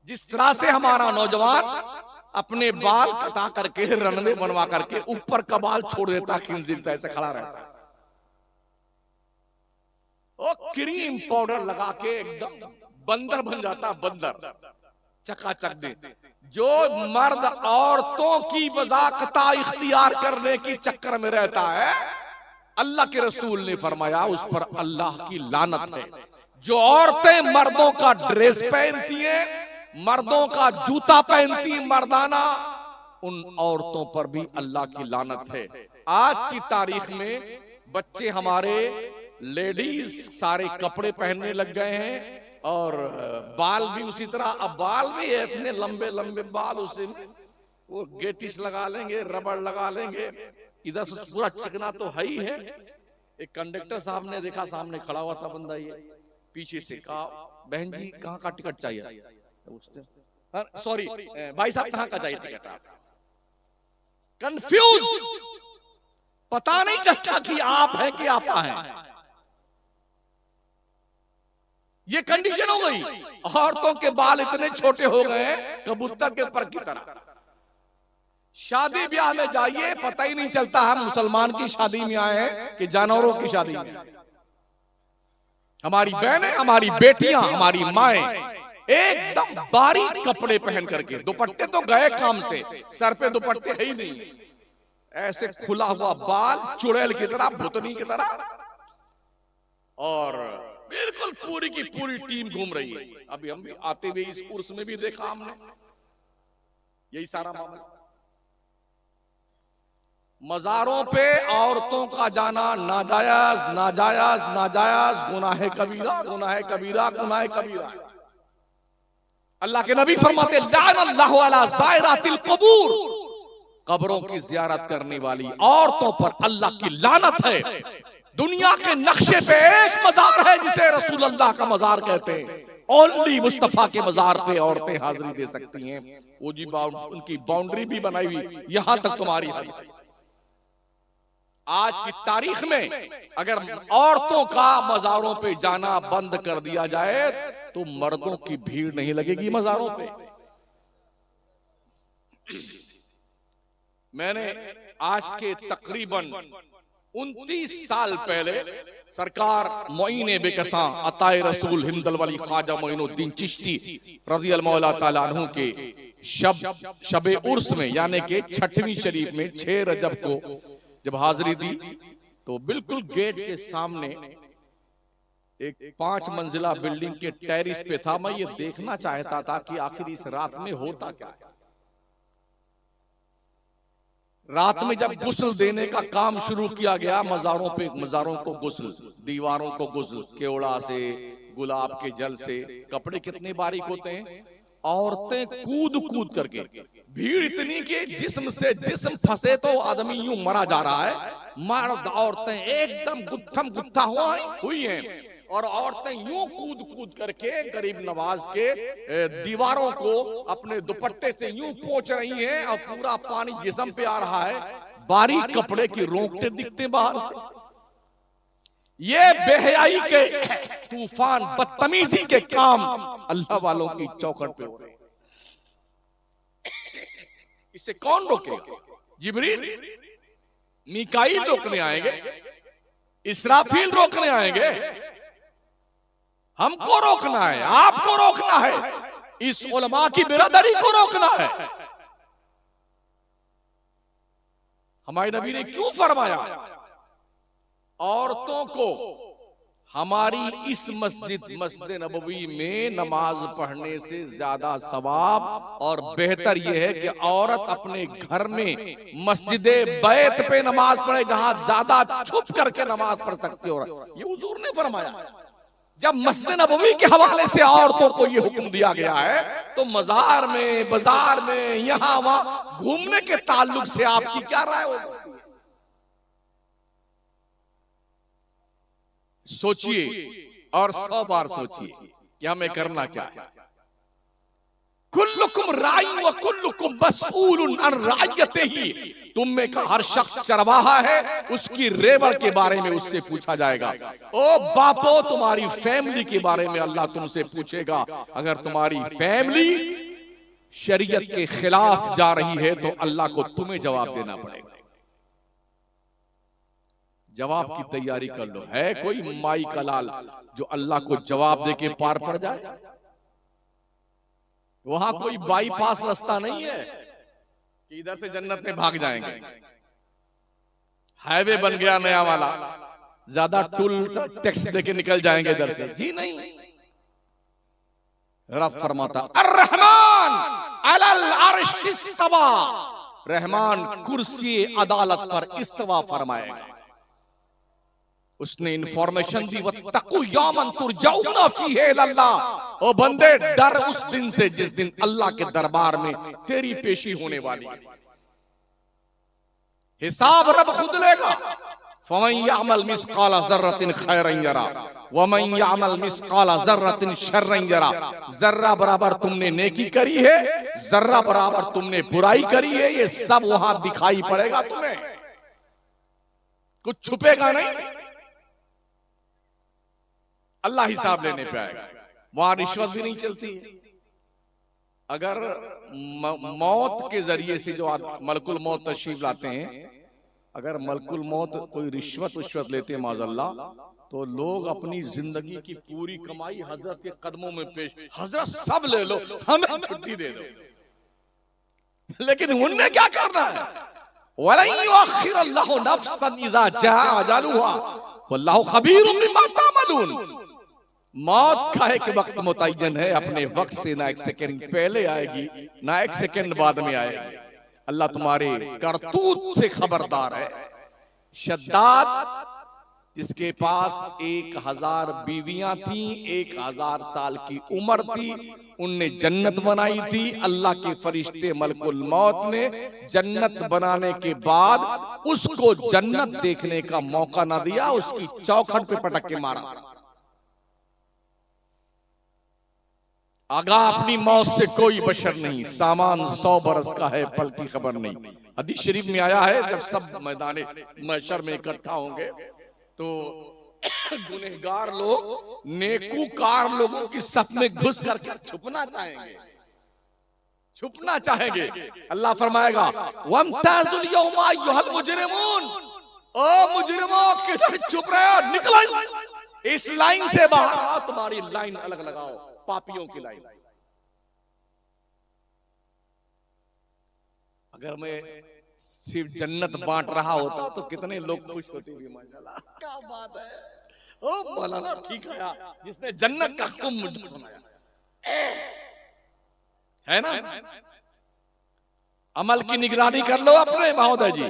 जिस तरह से हमारा नौजवान अपने बाल कटा करके रनवे बनवा करके ऊपर का बाल छोड़ देता, खिंजीर ऐसे खड़ा रहता, और क्रीम पाउडर लगा के एकदम बंदर बन जाता, बंदर चकाचक दे। जो मर्द औरतों की वजाकता इख्तियार करने की चक्कर में रहता है, अल्लाह के रसूल ने फरमाया उस पर अल्लाह की लानत है। जो औरतें मर्दों का ड्रेस पहनती हैं, मर्दों का जूता पहनती मर्दाना, उन औरतों पर भी अल्लाह की लानत है। आज की तारीख में बच्चे हमारे लेडीज सारे कपड़े पहनने लग गए हैं और बाल भी उसी तरह। अब बाल भी है इतने लंबे लंबे बाल, उसे वो गेटिस लगा लेंगे, रबड़ लगा लेंगे, इधर से पूरा चिकना तो है ही है। एक कंडक्टर साहब ने देखा, सामने खड़ा हुआ था बंदा, ये पीछे से कहा, बहन जी कहाँ का टिकट चाहिए? सॉरी भाई साहब कहाँ का चाहिए टिकट? कंफ्यूज, पता नहीं चलता कि आप है कि आपा है। ये कंडीशन हो गई। औरतों के बाल इतने छोटे हो गए कबूतर के पर की तरह। शादी ब्याह में जाइए, पता ही नहीं चलता हम मुसलमान की शादी में आए हैं कि जानवरों की शादी में। हमारी बहनें, हमारी बेटियां, हमारी माएं एकदम बारीक कपड़े पहन करके, दुपट्टे तो गए काम से, सर पे दुपट्टे है ही नहीं, ऐसे खुला हुआ बाल चुड़ैल की तरह, भुतनी की तरह, और बिल्कुल पूरी की पूरी टीम घूम रही है। अभी हम भी आते हुए इस उर्स में भी देखा हमने यही सारा मामला। मजारों पे औरतों का जाना नाजायज, नाजायज, नाजायज, गुनाह कबीरा, गुनाह कबीरा, गुनाह कबीरा। अल्लाह के नबी फरमाते लानल्लाहु अला ज़ायरातिल क़ुबूर, कब्रों की ज़ियारत करने वाली औरतों पर अल्लाह की लानत है। दुनिया के नक्शे पे एक मजार है जिसे रसूल अल्लाह का मजार कहते हैं, ओनली मुस्तफा के मजार पे औरतें हाजिरी दे सकती हैं। वो जी उनकी बाउंड्री भी बनाई हुई, यहां तक तुम्हारी हाजिरी। आज की तारीख में अगर औरतों का मजारों पे जाना बंद कर दिया जाए तो मर्दों की भीड़ नहीं लगेगी मजारों पे। मैंने आज के तकरीबन 29 साल पहले सरकार मोइने बेकसा अताए रसूल हिंदल वली ख्वाजा मोइनुद्दीन चिश्ती रज़ियल्लाहु ताला अन्हु के शबे उर्स में, यानी के 6वीं शरीफ में 6 रजब को जब हाजिरी दी तो बिल्कुल गेट के सामने एक 5 मंजिला बिल्डिंग के टेरिस पे था। मैं ये देखना चाहता था कि आखिर इस रात में होता क्या है। रात में जब गुस्ल देने का काम शुरू किया गया, मजारों पे मजारों को गुस्ल, दीवारों को गुस्ल, केवड़ा से, गुलाब के जल से, कपड़े कितने बारीक होते हैं, औरतें कूद कूद करके, भीड़ इतनी कि जिस्म से जिस्म फंसे तो आदमी यूं मरा जा रहा है। मर्द औरतें एकदम गुत्थम गुत्था हुई हैं और औरतें यूं कूद कूद करके गरीब नवाज के दीवारों को अपने दुपट्टे से यूं पोंछ रही हैं और पूरा पानी जिस्म पे आ रहा है, बारीक कपड़े की रोंगटे दिखते बाहर से। ये बेहयाई के तूफान, बदतमीजी के काम अल्लाह वालों की चौखट पे हो रहे हैं। इसे कौन रोकेगा? जिब्रील, मीकाईल रोकने आएंगे, इसराफील रोकने आएंगे। हमको रोकना है, आपको रोकना है, इस उलमा की बिरादरी को रोकना है। हमारे नबी ने क्यों फरमाया औरतों को हमारी इस मस्जिद नबवी में नमाज पढ़ने से ज्यादा सवाब और बेहतर यह है कि औरत अपने घर में मस्जिद बैत पे नमाज पढ़े, जहां ज्यादा छुप करके नमाज पढ़ सकती हो। ये हुजूर ने फरमाया। जब मस्जिद नबवी के हवाले से औरतों को ये हुक्म दिया गया है, तो मजार में, बाजार में, यहां वहां घूमने के ताल्लुक से आपकी क्या राय होगी? सोचिए और 100 बार सोचिए कि हमें करना क्या है। कुल्लुकुम राई व कुल्लुकुम मसऊलुन अन रायतिही, तुम में का हर शख्स चरवाहा है, उसकी रेवड़ के बारे में उससे पूछा जाएगा। ओ बापो, तुम्हारी फैमिली के बारे में अल्लाह तुमसे पूछेगा। अगर तुम्हारी फैमिली शरीयत के खिलाफ जा रही है तो अल्लाह को तुम्हें जवाब देना पड़ेगा। जवाब की तैयारी कर लो। है कोई माई का लाल जो अल्लाह को जवाब देके पार पड़ जाए? वहां कोई बाईपास रास्ता नहीं है कि इधर से जन्नत में भाग जाएंगे। हाईवे बन गया नया वाला, ज्यादा टूल टैक्स देके निकल जाएंगे इधर से। जी नहीं। रब फरमाता अर्रहमान अलल अर्श इस्तवा, रहमान कुर्सी अदालत पर इस्तवा फरमाएगा। उसने इंफॉर्मेशन दी, वत्तकू यौमन तुरजाउना फीहि इलल्लाह, ओ बंदे डर उस दिन से जिस दिन अल्लाह के दरबार में तेरी पेशी होने वाली है। हिसाब रब खुद लेगा। फमन यअमल मिस्काला ज़र्रतिन खैरन यरा वमन यअमल मिस्काला ज़र्रतिन शर्रन यरा। जर्रा बराबर तुमने नेकी करी है, जर्रा बराबर तुमने बुराई करी है, ये सब वहां दिखाई पड़ेगा तुम्हें, कुछ छुपेगा नहीं। अल्लाह हिसाब लेने पे आएगा। वहां रिश्वत भी नहीं चलती है। अगर मौत के जरिए से जो मलकुल मौत तशरीफ लाते हैं, अगर मलकुल मौत कोई रिश्वत लेते हैं माज़अल्लाह, तो लोग अपनी जिंदगी की पूरी कमाई हजरत के कदमों में पेश, हजरत सब ले लो, हमें छुट्टी दे दो। लेकिन उनने क्या करना है? वलन युअख्खिरुल्लाहु नफ्सन इज़ा जाअ अजलुहा वल्लाहु खबीरुम बिमा तामलून। मौत का एक वक्त मुतय्यन है, अपने वक्त से ना एक सेकंड पहले आएगी ना एक सेकंड बाद में आएगी। अल्लाह तुम्हारे करतूत से खबरदार है। शद्दाद जिसके पास 1000 बीवियां थी, 1000 साल की उम्र थी, उनने जन्नत बनाई थी। अल्लाह के फरिश्ते मलकुल मौत ने जन्नत बनाने के बाद उसको जन्नत देखने का मौका ना दिया, उसकी चौखट पे पटक के मारा। आगा अपनी मौत से कोई बशर नहीं, सामान 100 बरस का है, पलटी खबर नहीं। हदीस शरीफ में आया है, जब सब मैदाने महशर में इकट्ठा होंगे तो गुनहगार लोग नेकूकार लोगों की सफ में घुस करके छुपना चाहेंगे। अल्लाह फरमाएगा वमताजुल यौमा अय्युहल मुजरिमून, ओ मुजरिमों किधर छुप रहे हो, निकलो इस लाइन से बाहर आओ, तुम्हारी लाइन अलग लगाओ, पापियों की लाइन। अगर मैं सिर्फ जन्नत बांट रहा होता तो कितने लोग खुश होते भी। माशाल्लाह क्या बात है, ओ मौलाना ठीक है, जिसने जन्नत का हुक्म मुझे सुनाया है ना। अमल की निगरानी कर लो अपने महोदय जी,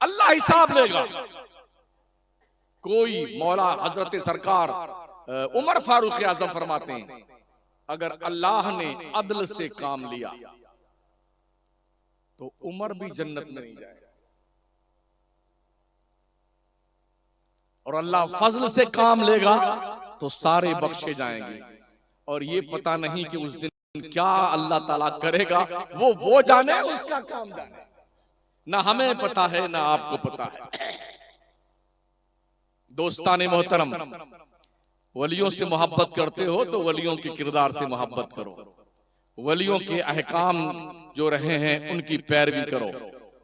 अल्लाह हिसाब लेगा। कोई मौला हजरत सरकार उमर फारूक आजम फरमाते हैं, अगर अल्लाह ने अदल से काम लिया तो उमर भी जन्नत में नहीं जाएगा, और अल्लाह फजल से काम लेगा तो सारे बख्शे जाएंगे। और ये पता नहीं कि उस दिन क्या अल्लाह ताला करेगा, वो जाने, उसका काम जाने। ना हमें पता है ना आपको पता है। दोस्ताने मोहतरम, वलियों से मोहब्बत करते हो तो वलियों के किरदार से मोहब्बत करो, वलियों के अहकाम जो रहे हैं उनकी पैरवी करो।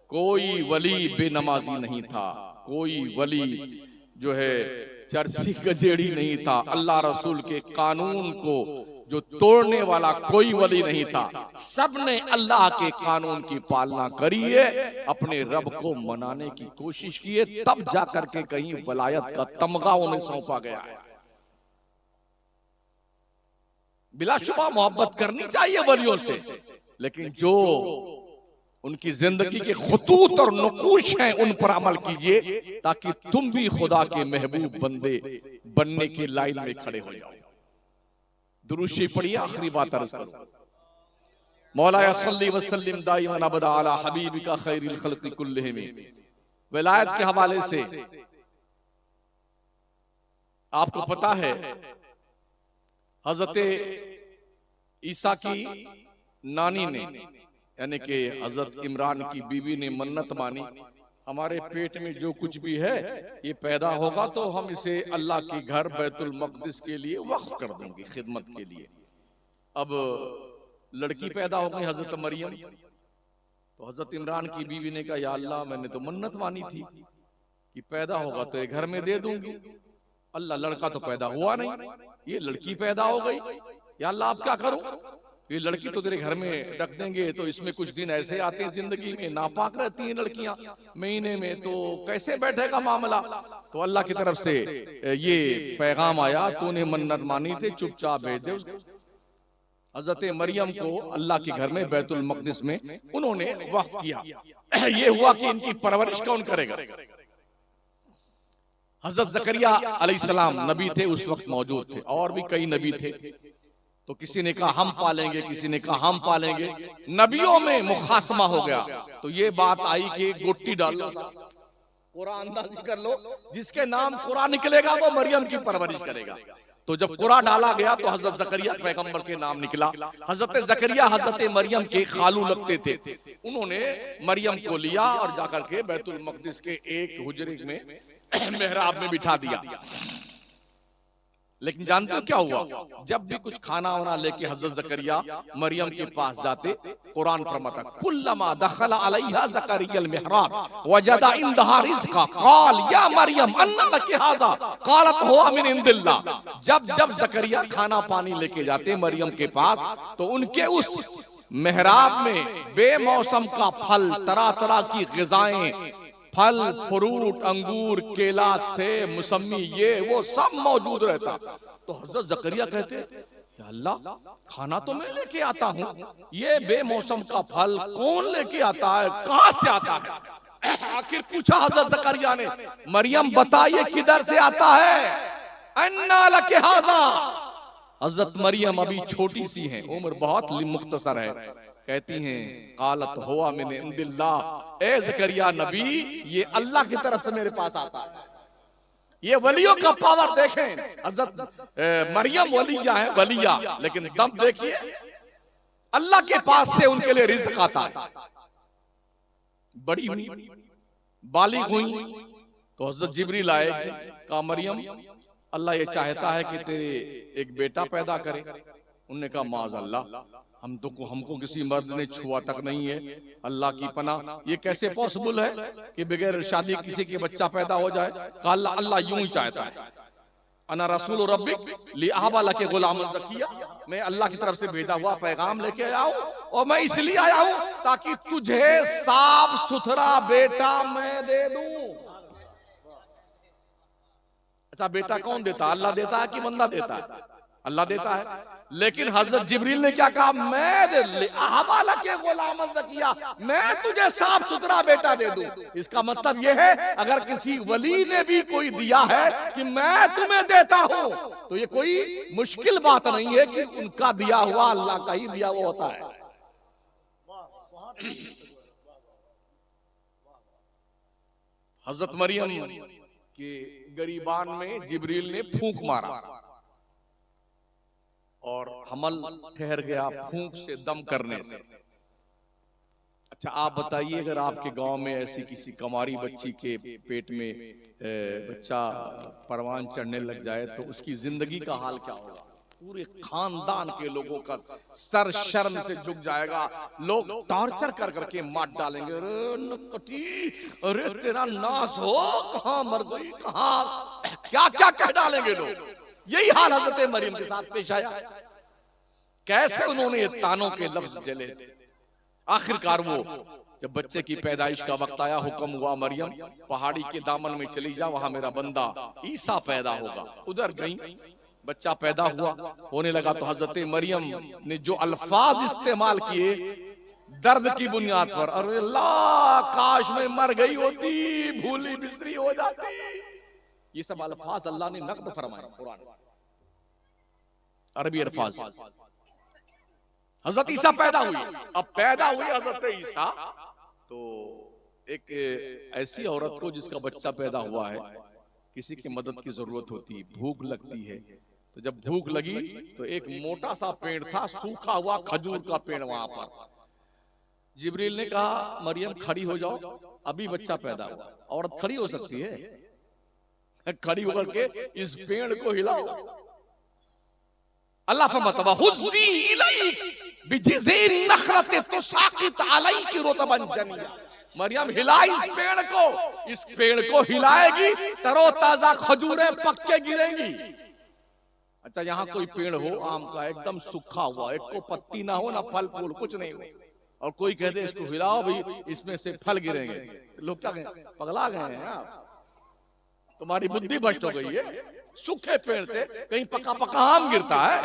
कोई वली बेनमाजी नहीं था, कोई वली जो है चरसी गजेड़ी नहीं था। अल्लाह रसूल के कानून को जो तोड़ने वाला कोई वली नहीं था। सबने अल्लाह के कानून की पालना करी है, अपने रब को मनाने की कोशिश की है, तब जाकर के कहीं वलायत का तमगा उन्हें सौंपा गया है। बिलाशुबा मोहब्बत करनी चाहिए वलियों से, लेकिन जो उनकी जिंदगी के खुतूत और नुकूश हैं उन पर अमल कीजिए, ताकि तुम भी खुदा के महबूब बंदे बनने की लाइन में खड़े हो जाओ। दुरूद शरीफ पढ़िए, आखिरी बात अर्ज करो। मौलाया सल्ली वसल्लिम दाइमन अबदा अला हबीबिका खैरिल खल्क़ि कुल्लिहिम। विलायत के हवाले से आपको पता है, हजरत ईसा की नानी ने यानी कि हजरत इमरान की बीवी ने मन्नत मानी, हमारे पेट में जो कुछ भी है ये पैदा होगा तो हम इसे अल्लाह के घर बैतुल मक़दिस के लिए वक्फ कर देंगे, खिदमत के लिए। अब लड़की पैदा हो गई हजरत मरियम, तो हजरत इमरान की बीवी ने कहा, या अल्लाह मैंने तो मन्नत मानी थी कि पैदा होगा तो ये घर में दे दूंगी, अल्लाह लड़का तो पैदा हुआ नहीं, ये लड़की पैदा हो गई, या अल्लाह आप क्या करूं, ये लड़की तो तेरे घर में रख देंगे, तो इसमें कुछ दिन ऐसे आते हैं जिंदगी में, नापाक रहती हैं लड़कियां महीने में, तो कैसे बैठेगा मामला। तो अल्लाह की तरफ से ये पैगाम आया, तूने मन्नत मानी थी, चुपचाप भेज दे उसको। हजरत मरियम को अल्लाह के घर में बैतुल मक़दिस में उन्होंने वक्फ किया। ये हुआ कि इनकी परवरिश कौन करेगा। हजरत ज़करिया अलैहिस्सलाम नबी थे, उस वक्त मौजूद थे, और भी कई नबी थे। तो किसी ने कहा हम पालेंगे, किसी ने कहा हम पालेंगे, नबियों में मुखासमा हो गया। तो ये बात आई कि गुट्टी डालो, कुरान अंदाजी कर लो, जिसके नाम कुरान निकलेगा वो मरियम की परवरिश करेगा। तो जब कुरान डाला गया तो हजरत ज़करिया पैगंबर के नाम निकला। हजरत ज़करिया हजरत मरियम के खालू लगते थे, उन्होंने मरियम को लिया और जाकर के बैतुल मक़दिस के एक हुजरे में मेहराब में बिठा दिया। लेकिन जानते हो क्या हुआ, जब भी कुछ खाना वाना लेके हजरत ज़करिया मरियम के पास जाते, कुरान फरमाता कुल्लमा दखला अलैहा ज़करिया मिहराब वजदा इंदहा रिज़्क़ा क़ाल या मरियम अन्ना लकी हाज़ा क़ालत हुवा मिन इंदिल्लाह। जब जब ज़करिया खाना पानी लेके जाते मरियम के पास, तो उनके उस मेहराब में बेमौसम का फल, तरह तरह की ग़िज़ाएं, फल फ्रूट, अंगूर, केला, सेब, मौसमी, ये वो सब मौजूद रहता। तो हजरत ज़करिया कहते, या अल्लाह खाना तो मैं लेके आता हूँ, ये बेमौसम का फल कौन लेके आता है, कहां से आता है। आखिर पूछा हजरत ज़करिया ने, मरियम बताइए किधर से आता है। अन्ना लकी हाज़ा। हजरत मरियम अभी छोटी सी हैं, उम्र बहुत मुख्तसर है, कहती हैं कालत हुआ मिन इंदिल्लाह, ए ज़करिया नबी ये अल्लाह की तरफ से मेरे पास आता है। ये वलियों का पावर देखें, हजरत मरियम वलिया है, वलिया, लेकिन दम देखिए, अल्लाह के पास से उनके लिए रिज़्क़ आता है। बड़ी हुई, बालिग हुई, तो हजरत जिब्रील आए, कहा मरियम अल्लाह ये चाहता है कि तेरे एक बेटा पैदा करे। उन्होंने कहा माज़ अल्लाह, हमको किसी मर्द ने छुआ तक नहीं है, अल्लाह की पनाह, ये कैसे पॉसिबल है कि बगैर शादी किसी के बच्चा पैदा हो जाए। कहा अल्लाह यूं ही चाहता है। अना रसूल रब्बिक लिअहब लक गुलामन ज़किया, मैं अल्लाह की तरफ से भेजा हुआ पैगाम लेके आया हूं, और मैं इसलिए आया हूं ताकि तुझे साफ सुथरा बेटा मैं दे दूं। अच्छा बेटा कौन देता, अल्लाह देता है कि बंदा देता है? अल्लाह देता है। लेकिन हजरत जिब्रील ने क्या कहा, मैं तुझे साफ सुथरा बेटा दे दूं। इसका मतलब यह है अगर किसी वली ने भी कोई दिया है कि मैं तुम्हें देता हूं, तो ये कोई मुश्किल बात नहीं है कि उनका दिया हुआ अल्लाह का ही दिया हुआ होता है। हजरत मरियम के गरीबान में जिब्रील ने फूंक मारा और हमल ठहर गया फूंक से, दम करने से। अच्छा आप बताइए, अगर आपके गांव में ऐसी किसी कमारी बच्ची के पेट में बच्चा परवान चढ़ने लग जाए तो उसकी जिंदगी का हाल क्या होगा? पूरे खानदान के लोगों का सर शर्म से झुक जाएगा, लोग टॉर्चर कर करके मार डालेंगे। अरे नकटी, अरे तेरा नाश हो, कहां मर गई, कहां क्या क्या कह डालेंगे लोग। यही हाल हजरत मरियम के साथ पेश आया। कैसे उन्होंने ये तानों के लफ्ज जले थे। आखिरकार वो जब बच्चे की पैदाइश का वक्त आया, हुक्म हुआ मरियम पहाड़ी के दामन में चली जा, वहां मेरा बंदा ईसा पैदा होगा। उधर गई, बच्चा पैदा हुआ, होने लगा तो हजरत मरियम ने जो अल्फाज इस्तेमाल किए दर्द की बुनियाद पर, अरे अल्लाह काश में मर गई होती, भूली बिसरी हो जाती। ये सब अल्फाज अल्लाह ने नक़द फरमाए कुरान में, अरबी अल्फाज। हजरत ईसा पैदा हुई। अब पैदा हुई हजरत ईसा, तो एक ऐसी औरत को जिसका बच्चा पैदा हुआ है, किसी की मदद की जरूरत होती है, भूख लगती है। तो जब भूख लगी तो एक मोटा सा पेड़ था, सूखा हुआ खजूर का पेड़, वहां पर जिब्रील ने कहा मरियम खड़ी हो जाओ, अभी बच्चा पैदा हुआ। औरत खड़ी हो सकती है? खड़ी होकर के इस पेड़ को हिलाओ। अल्लाह फरमाता हुज़्ज़ी इलैक बिजिज़िन नख़लत तुसाक़ित अलैकि रुतबन जनिया। मरियम हिला इस पेड़ को, इस पेड़ को हिलाएगी, तरोताजा खजूरें पक के गिरेंगी। अच्छा, यहाँ कोई पेड़ हो आम का, एकदम सूखा हुआ, एक को पत्ती ना हो ना फल फूल, कुछ नहीं हो, और कोई कहते इसको हिलाओ भाई, इसमें से फल गिरेंगे। लोग क्या कहें, पगला गए हैं आप, तुम्हारी बुद्धि भ्रष्ट हो गई है। सूखे पेड़ से कहीं पका पका आम गिरता है।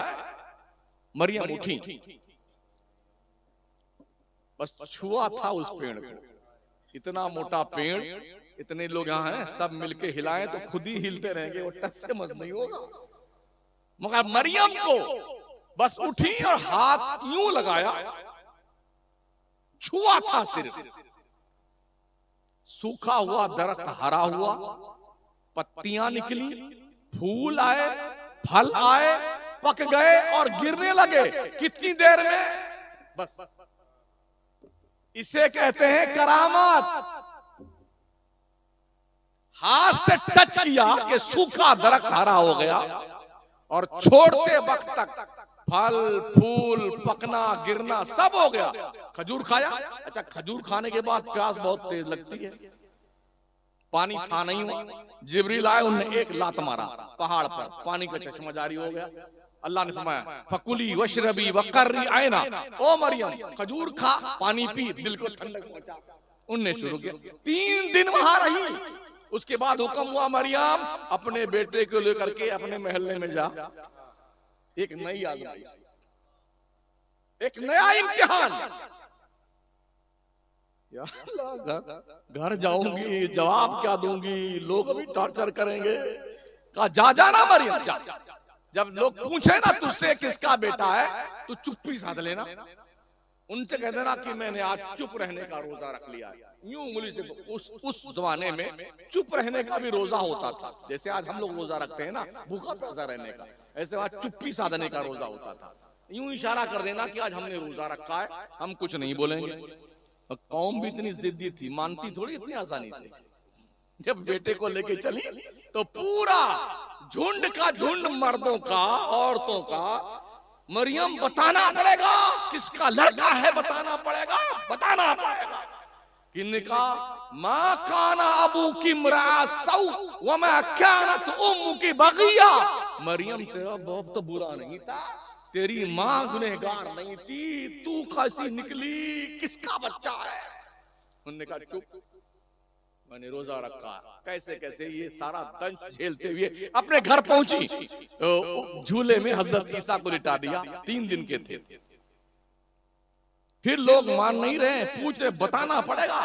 मरियम उठी, बस छुआ था उस पेड़ को, इतना मोटा पेड़, इतने लोग यहाँ हैं, सब मिलके हिलाएं तो खुद ही हिलते रहेंगे, वो टच से मत नहीं होगा। मगर मरियम को बस उठी और हाथ यूं लगाया, छुआ था सिर्फ, सूखा हुआ दरख्त हरा हुआ, पत्तियां निकली, फूल आए, फल आए, पक गए और गिरने लगे। कितनी देर में? बस इसे कहते हैं करामात। हाथ से टच किया कि सूखा दरख्त हरा हो गया, और छोड़ते वक्त तक फल फूल पकना गिरना सब हो गया। खजूर खाया? अच्छा, खजूर खाने के बाद प्यास बहुत तेज लगती है, पानी था नहीं हुआ। जिब्रील आए, उन्होंने एक लात मारा पहाड़ पर, पानी का चश्मा जारी हो गया। अल्लाह ने फरमाया फकुली वशरबी वकर्री आयना, ओ मरियम खजूर खा, पानी पी, दिल को ठंडक पहुंचा। उनने शुरू किया, 3 दिन वहां रही। उसके बाद हुक्म हुआ मरियम अपने बेटे को लेकर के अपने महल्ले में जा। एक नई आज़माइश, एक नया इम्तिहान। घर जाऊंगी, जवाब क्या दूंगी, लोग अभी टॉर्चर करेंगे। कहा जा जाना मरियम जा। जब लोग पूछे ना तुझसे किसका बेटा है, तो चुप्पी साध लेना, उनसे कह देना कि मैंने आज चुप रहने का रोजा रख लिया। यूं उंगली से, उस जमाने में चुप रहने का भी रोजा होता था, जैसे आज हम लोग रोजा रखते हैं ना भूखा प्यासा रहने का, ऐसे आज चुप्पी साधने का रोजा होता था। यूं इशारा कर देना कि आज हमने रोजा रखा है, हम कुछ नहीं बोलेंगे। और कौम भी इतनी जिद्दी थी, मानती थोड़ी इतनी आसानी से। जब बेटे को लेके चली तो पूरा झुंड का झुंड मर्दों का, औरतों का, मरियम बताना पड़ेगा किसका लड़का है, बताना पड़ेगा, बताना पड़ेगा। किन्ने कहा मां काना अबू की मरासौ व मा कानत उम्मु की बगिया। मरियम तेरा बाप तो बुरा नहीं था, तेरी मां गुनहगार नहीं थी, तू कैसी निकली, किसका बच्चा है? उन्होंने कहा चुप, मैंने रोजा रखा। कैसे कैसे ये सारा दंश झेलते हुए अपने घर पहुंची। झूले में हजरत ईसा को लिटा दिया, 3 दिन के थे। फिर लोग मान नहीं रहे, पूछ रहे बताना पड़ेगा।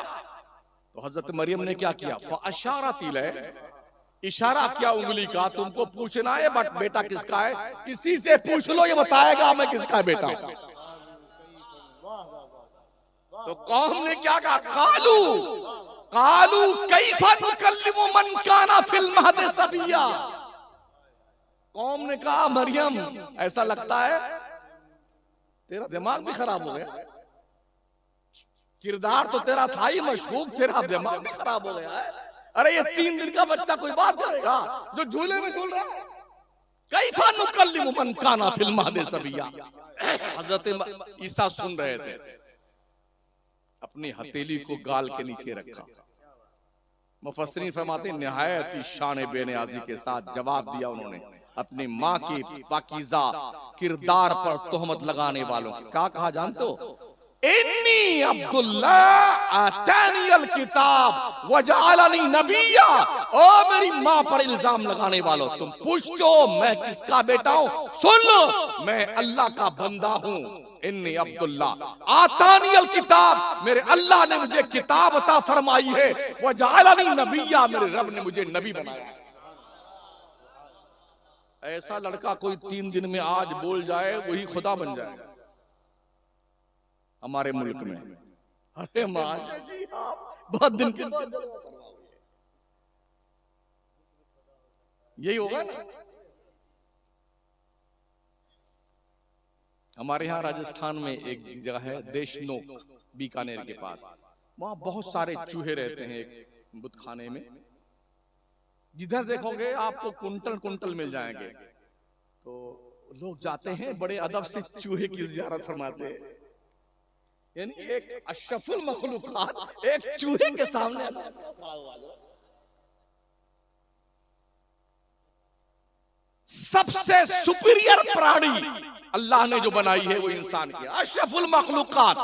तो हजरत मरियम ने क्या किया, फअशारत इलैह, इशारा किया उंगली का, तुमको पूछना है बट बेटा किसका है, किसी से पूछ लो, ये बताएगा मैं किसका बेटा हूं। तो कौम ने क्या कहा, कालू कैफा नुकल्लिमु मन काना फिल महद सबिया। कौम ने कहा मरियम ऐसा लगता है तेरा दिमाग भी खराब हो गया, किरदार तो तेरा था ही मशकूक, तेरा दिमाग भी खराब हो गया है। अरे ये 3 दिन का बच्चा कोई बात करेगा जो झूले में झूल रहा है? कैफा नुकल्लिमु मन काना फिल महद सबिया। हजरत ईसा सुन रहे थे, अपनी हथेली को गाल के नीचे रखा। मुफस्सिरीन फरमाते निहायत शान बेनियाजी के साथ जवाब दिया उन्होंने, अपनी माँ के पाकीज़ा किरदार पर तोहमत लगाने वालों को क्या कहा जानते हो? इन्नी अब्दुल्ला आतानियल किताब वजअलनी नबिया। ओ मेरी माँ पर इल्जाम लगाने वालों, तुम पूछते हो मैं किसका बेटा हूँ? सुन लो, मैं अल्लाह का बंदा हूँ। इन्नी अब्दुल्ला आतानियल किताब, मेरे अल्लाह ने मुझे किताब अता फरमाई है। वजअलनी नबिया, मेरे रब ने मुझे नबी बनाया। ऐसा लड़का कोई 3 दिन में आज बोल जाए वही खुदा बन जाए हमारे मुल्क में। अरे माशा जी, आप बहुत दिन के बाद यही होगा ना। हमारे यहाँ राजस्थान में एक जगह है देशनोक, बीकानेर के पास। वहां बहुत सारे चूहे रहते हैं एक बुत खाने में। जिधर देखोगे आपको कुंटल कुंटल मिल जाएंगे। तो लोग जाते हैं बड़े अदब से चूहे की ज़ियारत फरमाते हैं। यानी एक अशरफुल मखलूकात एक चूहे के सामने सबसे सुपीरियर प्राणी अल्लाह ने जो बनाई है वो इंसान की, अशरफुल मखलूकात।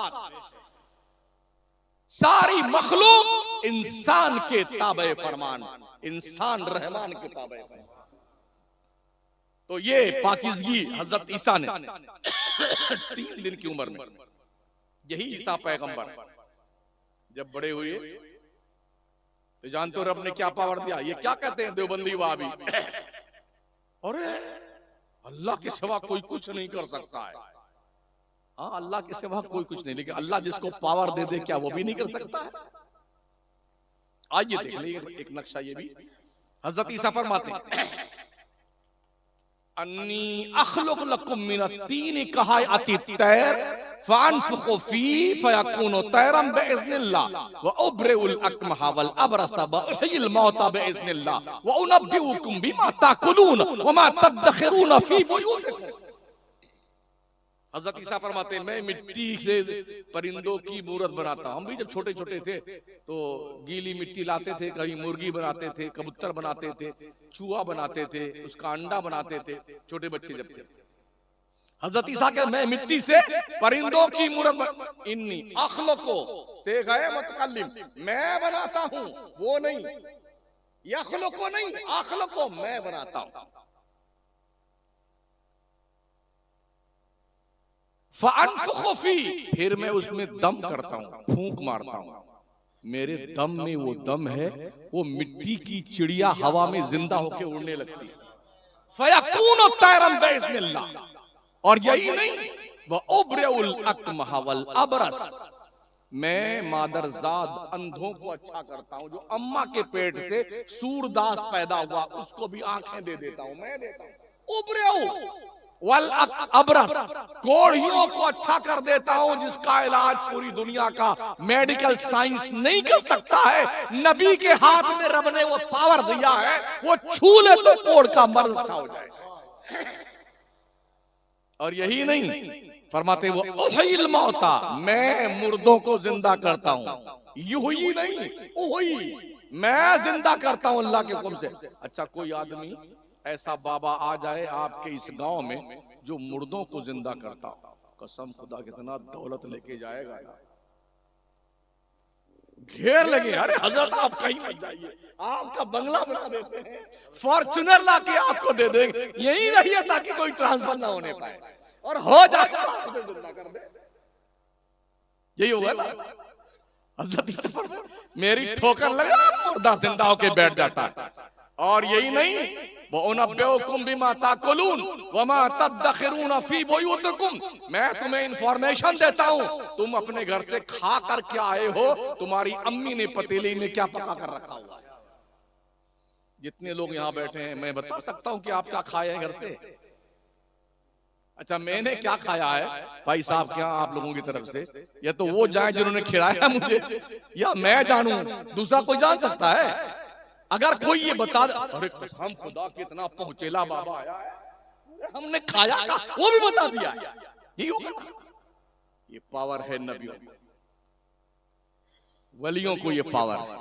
सारी मखलूक इंसान के ताबे फरमान, इंसान रहमान के ताबे फरमान। तो ये पाकीज़गी हजरत ईसा ने 3 दिन की उम्र में, यही ईसा पैगंबर जब बड़े हुए तो जानते हो रब ने क्या पावर दिया? ये क्या कहते हैं देवबंदी वहाबी, अरे अल्लाह के सिवा कोई कुछ नहीं कर सकता है। हाँ, अल्लाह के सिवा कोई कुछ नहीं, लेकिन अल्लाह जिसको पावर दे दे क्या वो भी नहीं कर सकता है? आइए देख लीजिए एक नक्शा ये भी। हजरत ईसा फरमाते हैं अन्नी अखलुक लकुम मिनत्तीन कहायति तैर फअनफुखु फी फयकूनु तैरम बिइज़्निल्लाह व उब्रिउल अकमह वल अबरस व उह्यिल मौता बिइज़्निल्लाह व उनब्बिउकुम बिमा ताकुलून व मा तदखिरून फी बुयूतिकुम। हजरत ईसा फरमाते हैं मैं मिट्टी से परिंदों की मूरत बनाता हूं। हम भी जब छोटे छोटे थे तो गीली मिट्टी लाते थे, कभी मुर्गी बनाते थे, कबूतर बनाते थे, चूहा बनाते थे, उसका अंडा बनाते थे छोटे बच्चे जब थे। हजरत ईसा के मैं मिट्टी से परिंदों की मूरत, इन्नी अखलुको से गए मुतकल्लिम, मैं बनाता हूं, वो नहीं, यखलुको नहीं, अखलुको मैं बनाता हूं। फअनफुखु फी, फिर मैं उसमें दम करता हूं, फूंक मारता हूं। मेरे दम में वो दम है, वो मिट्टी की चिड़िया हवा में जिंदा होकर उड़ने लगती है। फयकूनु तैरम बिइज़्निल्लाह, और यही नहीं वह उब्रिउल अकमह वल अबरस, मैं मादरजाद अंधों को अच्छा करता हूं। जो अम्मा के पेट से सूरदास पैदा हुआ उसको भी आंखें दे देता हूं, मैं देता हूं। उब्रिउ वल अबरस, कोढ़ियों को अच्छा कर देता हूं जिसका इलाज पूरी दुनिया का मेडिकल साइंस नहीं कर सकता है। नबी के हाथ में रब ने वो पावर दिया है, वो छू ले तो कोढ़ का मर्ज अच्छा हो जाए। और यही नहीं, फरमाते वो उहयिल मौता, मैं मुर्दों को जिंदा करता हूं। यूही नहीं, उही, मैं जिंदा करता हूं अल्लाह के हुक्म से। अच्छा, कोई आदमी ऐसा बाबा आ जाए आपके इस गांव में जो मुर्दों को जिंदा करता हो, कसम खुदा कितना दौलत लेके जाएगा, घेर लगे। अरे हजरत आप कहीं मत जाइए, आपका बंगला बना देते हैं, फॉर्च्यूनर लाके आपको दे देंगे। यही रहिए ताकि कोई ट्रांसफर ना होने पाए, और हो जाए तो आपको जिंदा कर दे। यही होगा ना। हजरत मेरी ठोकर लगा मुर्दा जिंदा होके बैठ जाता है। और यही नहीं, वो उनब्बिउकुम बिमा ताकुलून व मा तदखिरून फी बुयूतिकुम, मैं तुम्हें इंफॉर्मेशन देता हूं, तुम अपने घर से खा कर क्या आए हो, तुम्हारी अम्मी ने पतीली में क्या पका कर रखा हुआ है। जितने लोग यहाँ बैठे हैं मैं बता सकता हूं कि आप क्या खाए हैं घर से। अच्छा, मैंने क्या खाया है भाई साहब, क्या आप लोगों की तरफ से, या तो वो जाए जिन्होंने खिलाया मुझे, या मैं जानूं, दूसरा कोई जान सकता है? अगर कोई ये बता दे, अरे कसम खुदा कितना पहुंचेला बाबा आया है, हमने खाया का, वो भी बता दिया, यही होगा ना। ये पावर है नबियों को, वलियों को ये पावर है।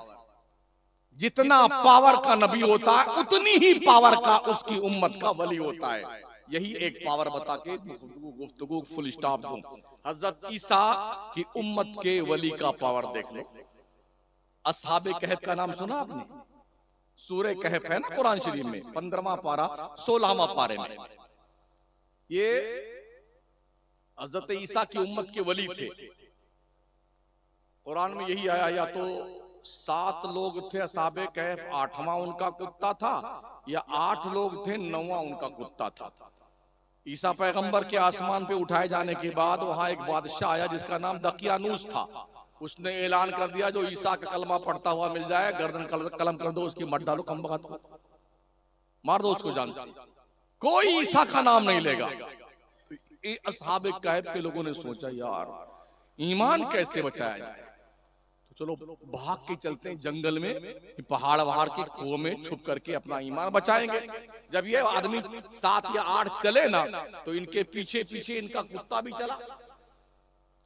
जितना पावर का नबी होता है उतनी ही पावर का उसकी उम्मत का वली होता है। यही एक पावर बता के गुफ्तगू फुल स्टॉप दूं। हजरत ईसा की उम्मत के वली का पावर देख लो। असहाबे कहफ का नाम सुना आपने? सूरह कहफ है ना कुरान शरीफ में, 15वां पारा 16वां पारे में। ये हजरत ईसा की उम्मत के वली थे। कुरान में यही आया, या तो 7 लोग थे असहाबे कहफ, 8वां उनका कुत्ता था, या 8 लोग थे, 9वां उनका कुत्ता था। ईसा पैगंबर के आसमान पे उठाए जाने के बाद वहां एक बादशाह आया जिसका नाम दकियानूस था। उसने ऐलान कर दिया जो ईसा का कलमा पढ़ता हुआ मिल जाए गर्दन कलम कर दो, उसकी मत डालो, कम बगत को मार दो उसको जान से। कोई ईसा का नाम नहीं लेगा। असहाबे कहफ के लोगों ने सोचा यार ईमान कैसे बचाया जाए, तो चलो भाग के चलते हैं जंगल में, पहाड़ वहाड़ के कुओं में छुप करके अपना ईमान बचाएंगे। जब ये आदमी 7 या 8 चले ना, तो इनके पीछे पीछे इनका कुत्ता भी चला।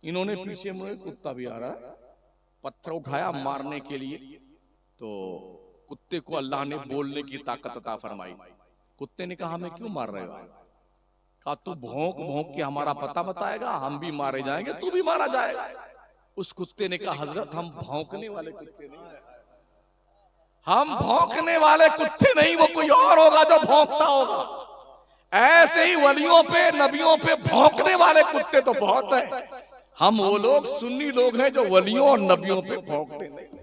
इन्होंने पीछे मुड़े, कुत्ता भी आ रहा है, पत्थर उठाया मारने के लिए। तो कुत्ते को अल्लाह ने बोलने की ताकत अता फरमाई। कुत्ते ने कहा हमें क्यों मार रहे हो? कहा तू भौंक भौंक के हमारा पता बताएगा, हम भी मारे जाएंगे, तू भी मारा जाएगा। उस कुत्ते ने कहा हजरत हम भौंकने वाले कुत्ते नहीं, हम भौंकने वाले कुत्ते नहीं, वो कोई और होगा जो भौंकता होगा। ऐसे ही वलियों पे नबियों पे भौंकने वाले कुत्ते तो बहुत है। हम वो लोग सुन्नी लोग हैं जो वलियों और नबियों पे भौंकते नहीं।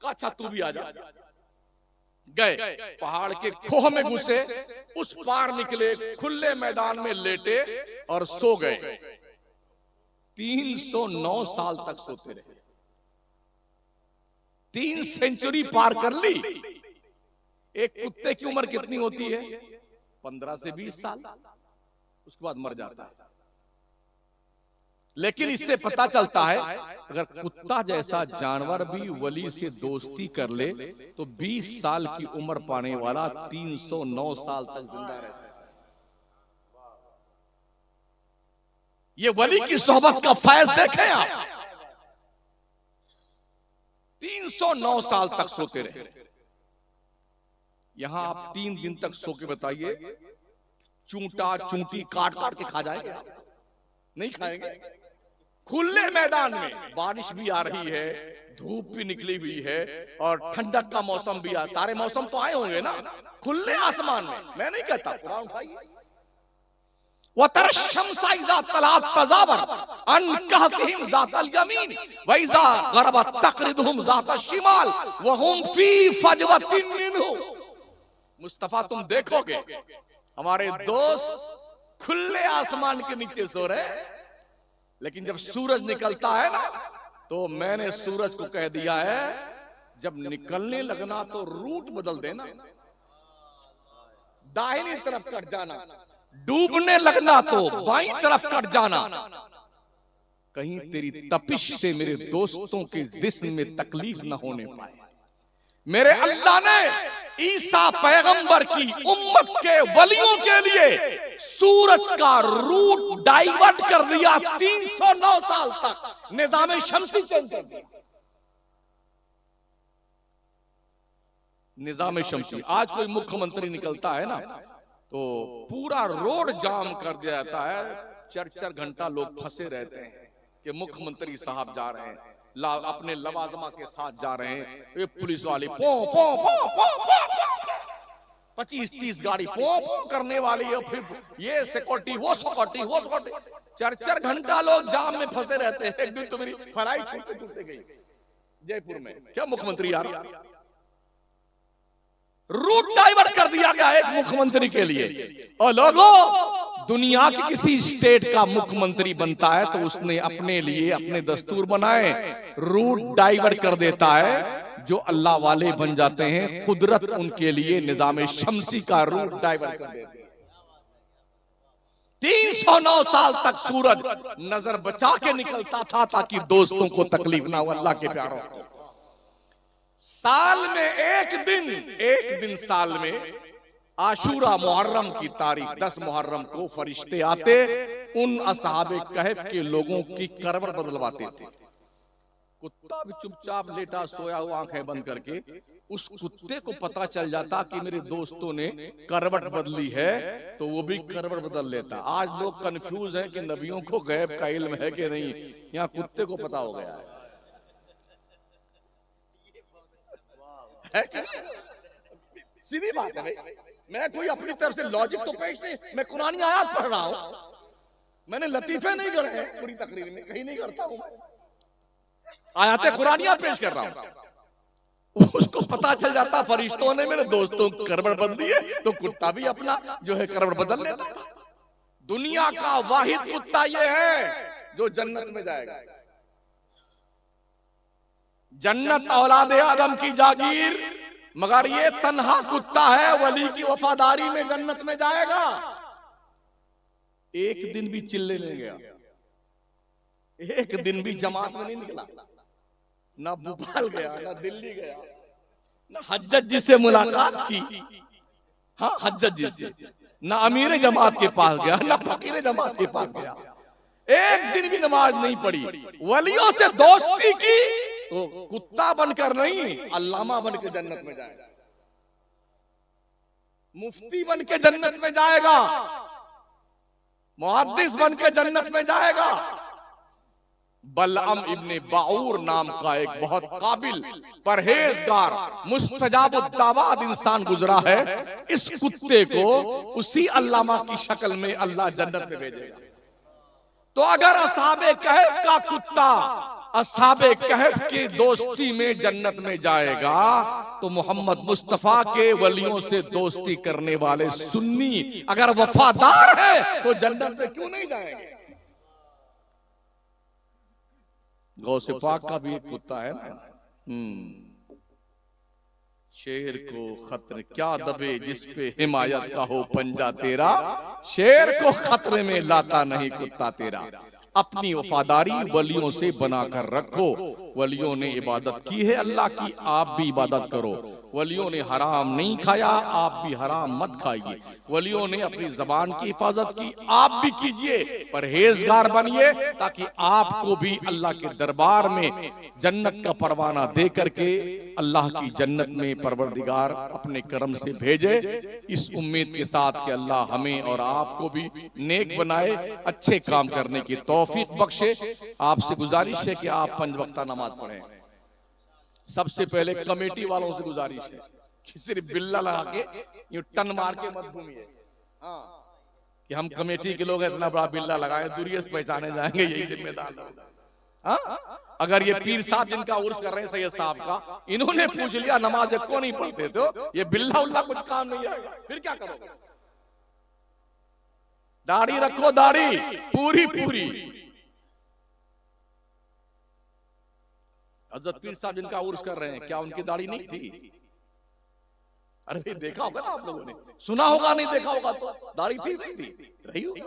अच्छा तू भी आ जा। गए पहाड़ के खोह में घुसे, उस पार निकले, खुले मैदान में लेटे और सो गए। 309 साल तक सोते रहे। 3 सेंचुरी पार कर ली। एक कुत्ते की उम्र कितनी होती है? 15 से 20 साल, उसके बाद मर जाता है। लेकिन इससे पता चलता है अगर कुत्ता जैसा जानवर भी वली से दोस्ती कर ले तो 20 साल की उम्र पाने वाला 309 साल तक जिंदा रहता है। ये वली की सोहबत का फैज देखें आप। 309 साल तक सोते रहे। यहां आप 3 दिन तक सो के बताइए, चूंटा चूंटी काट काट के खा जाएंगे आप? नहीं खाएंगे। खुले मैदान में, बारिश भी आ रही है, धूप भी निकली हुई है और ठंडक का मौसम भी सारे मौसम तो आए होंगे ना, खुले आसमान में। मैं नहीं कहता, कुरान उठाइए। वतरशम्सा इज़ा तलात तज़ावर अन कहफिहिम ज़ातल यमीन व इज़ा गरबत तक़रिदुहुम ज़ातश शिमाल व हुम फी फजवतिन मिनहु। मुस्तफा तुम देखोगे हमारे दोस्त खुले आसमान के नीचे सो रहे, लेकिन जब सूरज निकलता है ना, तो मैंने सूरज को कह दिया है जब निकलने लगना तो रूट बदल देना, दाहिनी तरफ कट जाना, डूबने लगना तो बाईं तरफ कट जाना, कहीं तेरी तपिश से मेरे दोस्तों के जिस्म में तकलीफ न होने पाए। मेरे अल्लाह ने ईसा पैगंबर की उम्मत के वलियों के लिए सूरज का रूट डाइवर्ट कर दिया। 309 साल तक निजाम शम्सी चेंज कर दिया। निजाम शम्सी। आज कोई मुख्यमंत्री निकलता है ना तो पूरा रोड जाम कर दिया जाता है। 4-4 घंटा लोग फंसे रहते हैं कि मुख्यमंत्री साहब जा रहे हैं, अपने लवाजमा के साथ जा रहे हैं। एक पुलिस वाली पो पो पो पो पो 25-30 गाड़ी पो पो करने वाली है, फिर ये सिक्योरिटी वो सिक्योरिटी वो सिक्योरिटी। 4-4 घंटा लोग जाम में फंसे रहते हैं। एक दिन तो मेरी फ्लाइट छूटते गई जयपुर में। क्या मुख्यमंत्री यार, रूट डाइवर्ट कर दिया गया एक मुख्यमंत्री के लिए। और लोगों, दुनिया के किसी स्टेट का मुख्यमंत्री बनता है तो उसने अपने लिए अपने दस्तूर बनाए, रूट डाइवर्ट कर देता है। जो अल्लाह वाले बन जाते हैं, कुदरत उनके लिए निजाम शम्सी का रूट डाइवर्ट कर देती है। 309 साल तक सूरज नजर बचा के निकलता था ताकि दोस्तों को तकलीफ ना हो, अल्लाह के प्यारों को। साल में एक दिन साल में आशूरा मुहर्रम की तारीख 10 मुहर्रम को फरिश्ते आते, उन असहाबे कहफ के लोगों की करवट बदलवाते थे। कुत्ता भी चुपचाप लेटा सोया हुआ आंखें बंद करके, उस कुत्ते को पता चल जाता कि मेरे दोस्तों ने करवट बदली है, तो वो भी करवट बदल लेता। आज लोग कंफ्यूज हैं कि नबियों को गैब का इल्म है कि नहीं, यहाँ कुत्ते को पता हो गया है कि नहीं? सीधी बात है भाई, मैं कोई अपनी तरफ से लॉजिक तो पेश नहीं, मैं कुरानी आयत पढ़ रहा हूं, मैंने लतीफे नहीं गढ़े हैं पूरी तकरीर में, कहीं नहीं करता हूं, आयतें कुरानियां पेश कर रहा हूं। उसको पता चल जाता फरिश्तों ने मेरे दोस्तों को करवट बदली है, तो कुत्ता भी अपना जो है करवट बदल लेता था। दुनिया का वाहिद कुत्ता ये है जो जन्नत में जाएगा। जन्नत औलादे आदम की जागीर, मगर ये तन्हा कुत्ता है वली की वफादारी में जन्नत में जाएगा। एक दिन भी चिल्ले नहीं गया, एक दिन भी जमात में नहीं निकला, ना भोपाल गया, ना दिल्ली गया, ना हज्जत जी से मुलाकात की, हाँ हज्जत जी से, ना अमीर जमात के पास गया, ना फकीर जमात के पास गया, एक दिन भी नमाज नहीं पढ़ी, वलियों से दोस्ती की, तो कुत्ता बनकर नहीं अल्लामा बन के जन्नत में जाएगा, मुफ्ती बन के जन्नत में जाएगा, मुहद्दिस बन के जन्नत में जाएगा। बलअम इब्ने बाऊर नाम का एक बहुत काबिल परहेजगार मुस्तजाबुद्दावात इंसान गुजरा है, इस कुत्ते को उसी अल्लामा की शक्ल में अल्लाह जन्नत में भेजेगा। तो अगर असहाबे कहफ का कुत्ता असहाबे कहफ की दोस्ती में जन्नत में जाएगा, तो मोहम्मद मुस्तफा के वलियों से दोस्ती करने वाले सुन्नी अगर वफादार है तो जन्नत में क्यों नहीं जाएंगे? गौसे पाक का भी एक कुत्ता है ना, शेर को खतरे क्या दबे जिस पे हिमायत का हो पंजा तेरा, शेर को खतरे में लाता नहीं कुत्ता तेरा। अपनी वफादारी वलियों से बनाकर रखो। वलियों ने इबादत की है अल्लाह की, आप भी इबादत करो। वलियों ने हराम नहीं खाया, आप भी हराम मत खाइए। वलियों ने अपनी जबान की हिफाजत की, आप भी कीजिए। परहेजगार बनिए ताकि आपको भी अल्लाह के दरबार में जन्नत का परवाना दे करके अल्लाह की जन्नत में परवरदिगार अपने करम से भेजे। इस उम्मीद के साथ कि अल्लाह हमें और आपको भी नेक बनाए, अच्छे काम करने की तौफीक बख्शे। आपसे गुजारिश है कि आप 5 वक्ता नमाज पढ़ें। सबसे पहले कमेटी वालों से गुजारिश है कि सिर्फ बिल्ला लगा के यूं टन मार के मत घूमिए, हाँ कि हम कमेटी के लोग इतना बड़ा बिल्ला लगाए, दूरिये से पहचाने जाएंगे, यही जिम्मेदार लोग। हाँ अगर ये पीर साहब जिनका उर्स कर रहे हैं सैयद साहब का, इन्होंने पूछ लिया नमाज को नहीं पढ़ते तो ये बिल्ला उल्ला कुछ काम नहीं आएगा, फिर क्या करोगे? दाढ़ी रखो, दाढ़ी पूरी पूरी। हजरत पीर साहब जिनका उर्स कर रहे हैं, क्या उनकी दाढ़ी नहीं थी? अरे भाई देखा होगा ना आप लोगों ने, सुना होगा, नहीं देखा होगा तो दाढ़ी थी नहीं थी, रही होगी,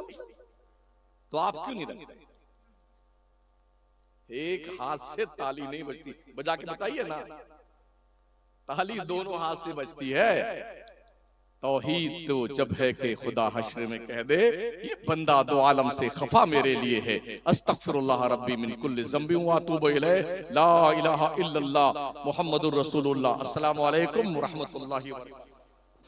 तो आप क्यों नहीं रखते? एक हाथ से ताली नहीं बजती, बजा के बताइए ना, ताली दोनों हाथ से बजती है। तौहीद तो जब है कि खुदा हश्र में कह दे ये बंदा दो आलम से खफा मेरे लिए है, अस्तगफिरुल्लाह रब्बी मिन कुल्ली ज़ंबि व अतूबु इलैह, ला इलाहा इल्लल्लाह मुहम्मदुर रसूलुल्लाह। अस्सलामु अलैकुम व रहमतुल्लाहि व बरकातहू।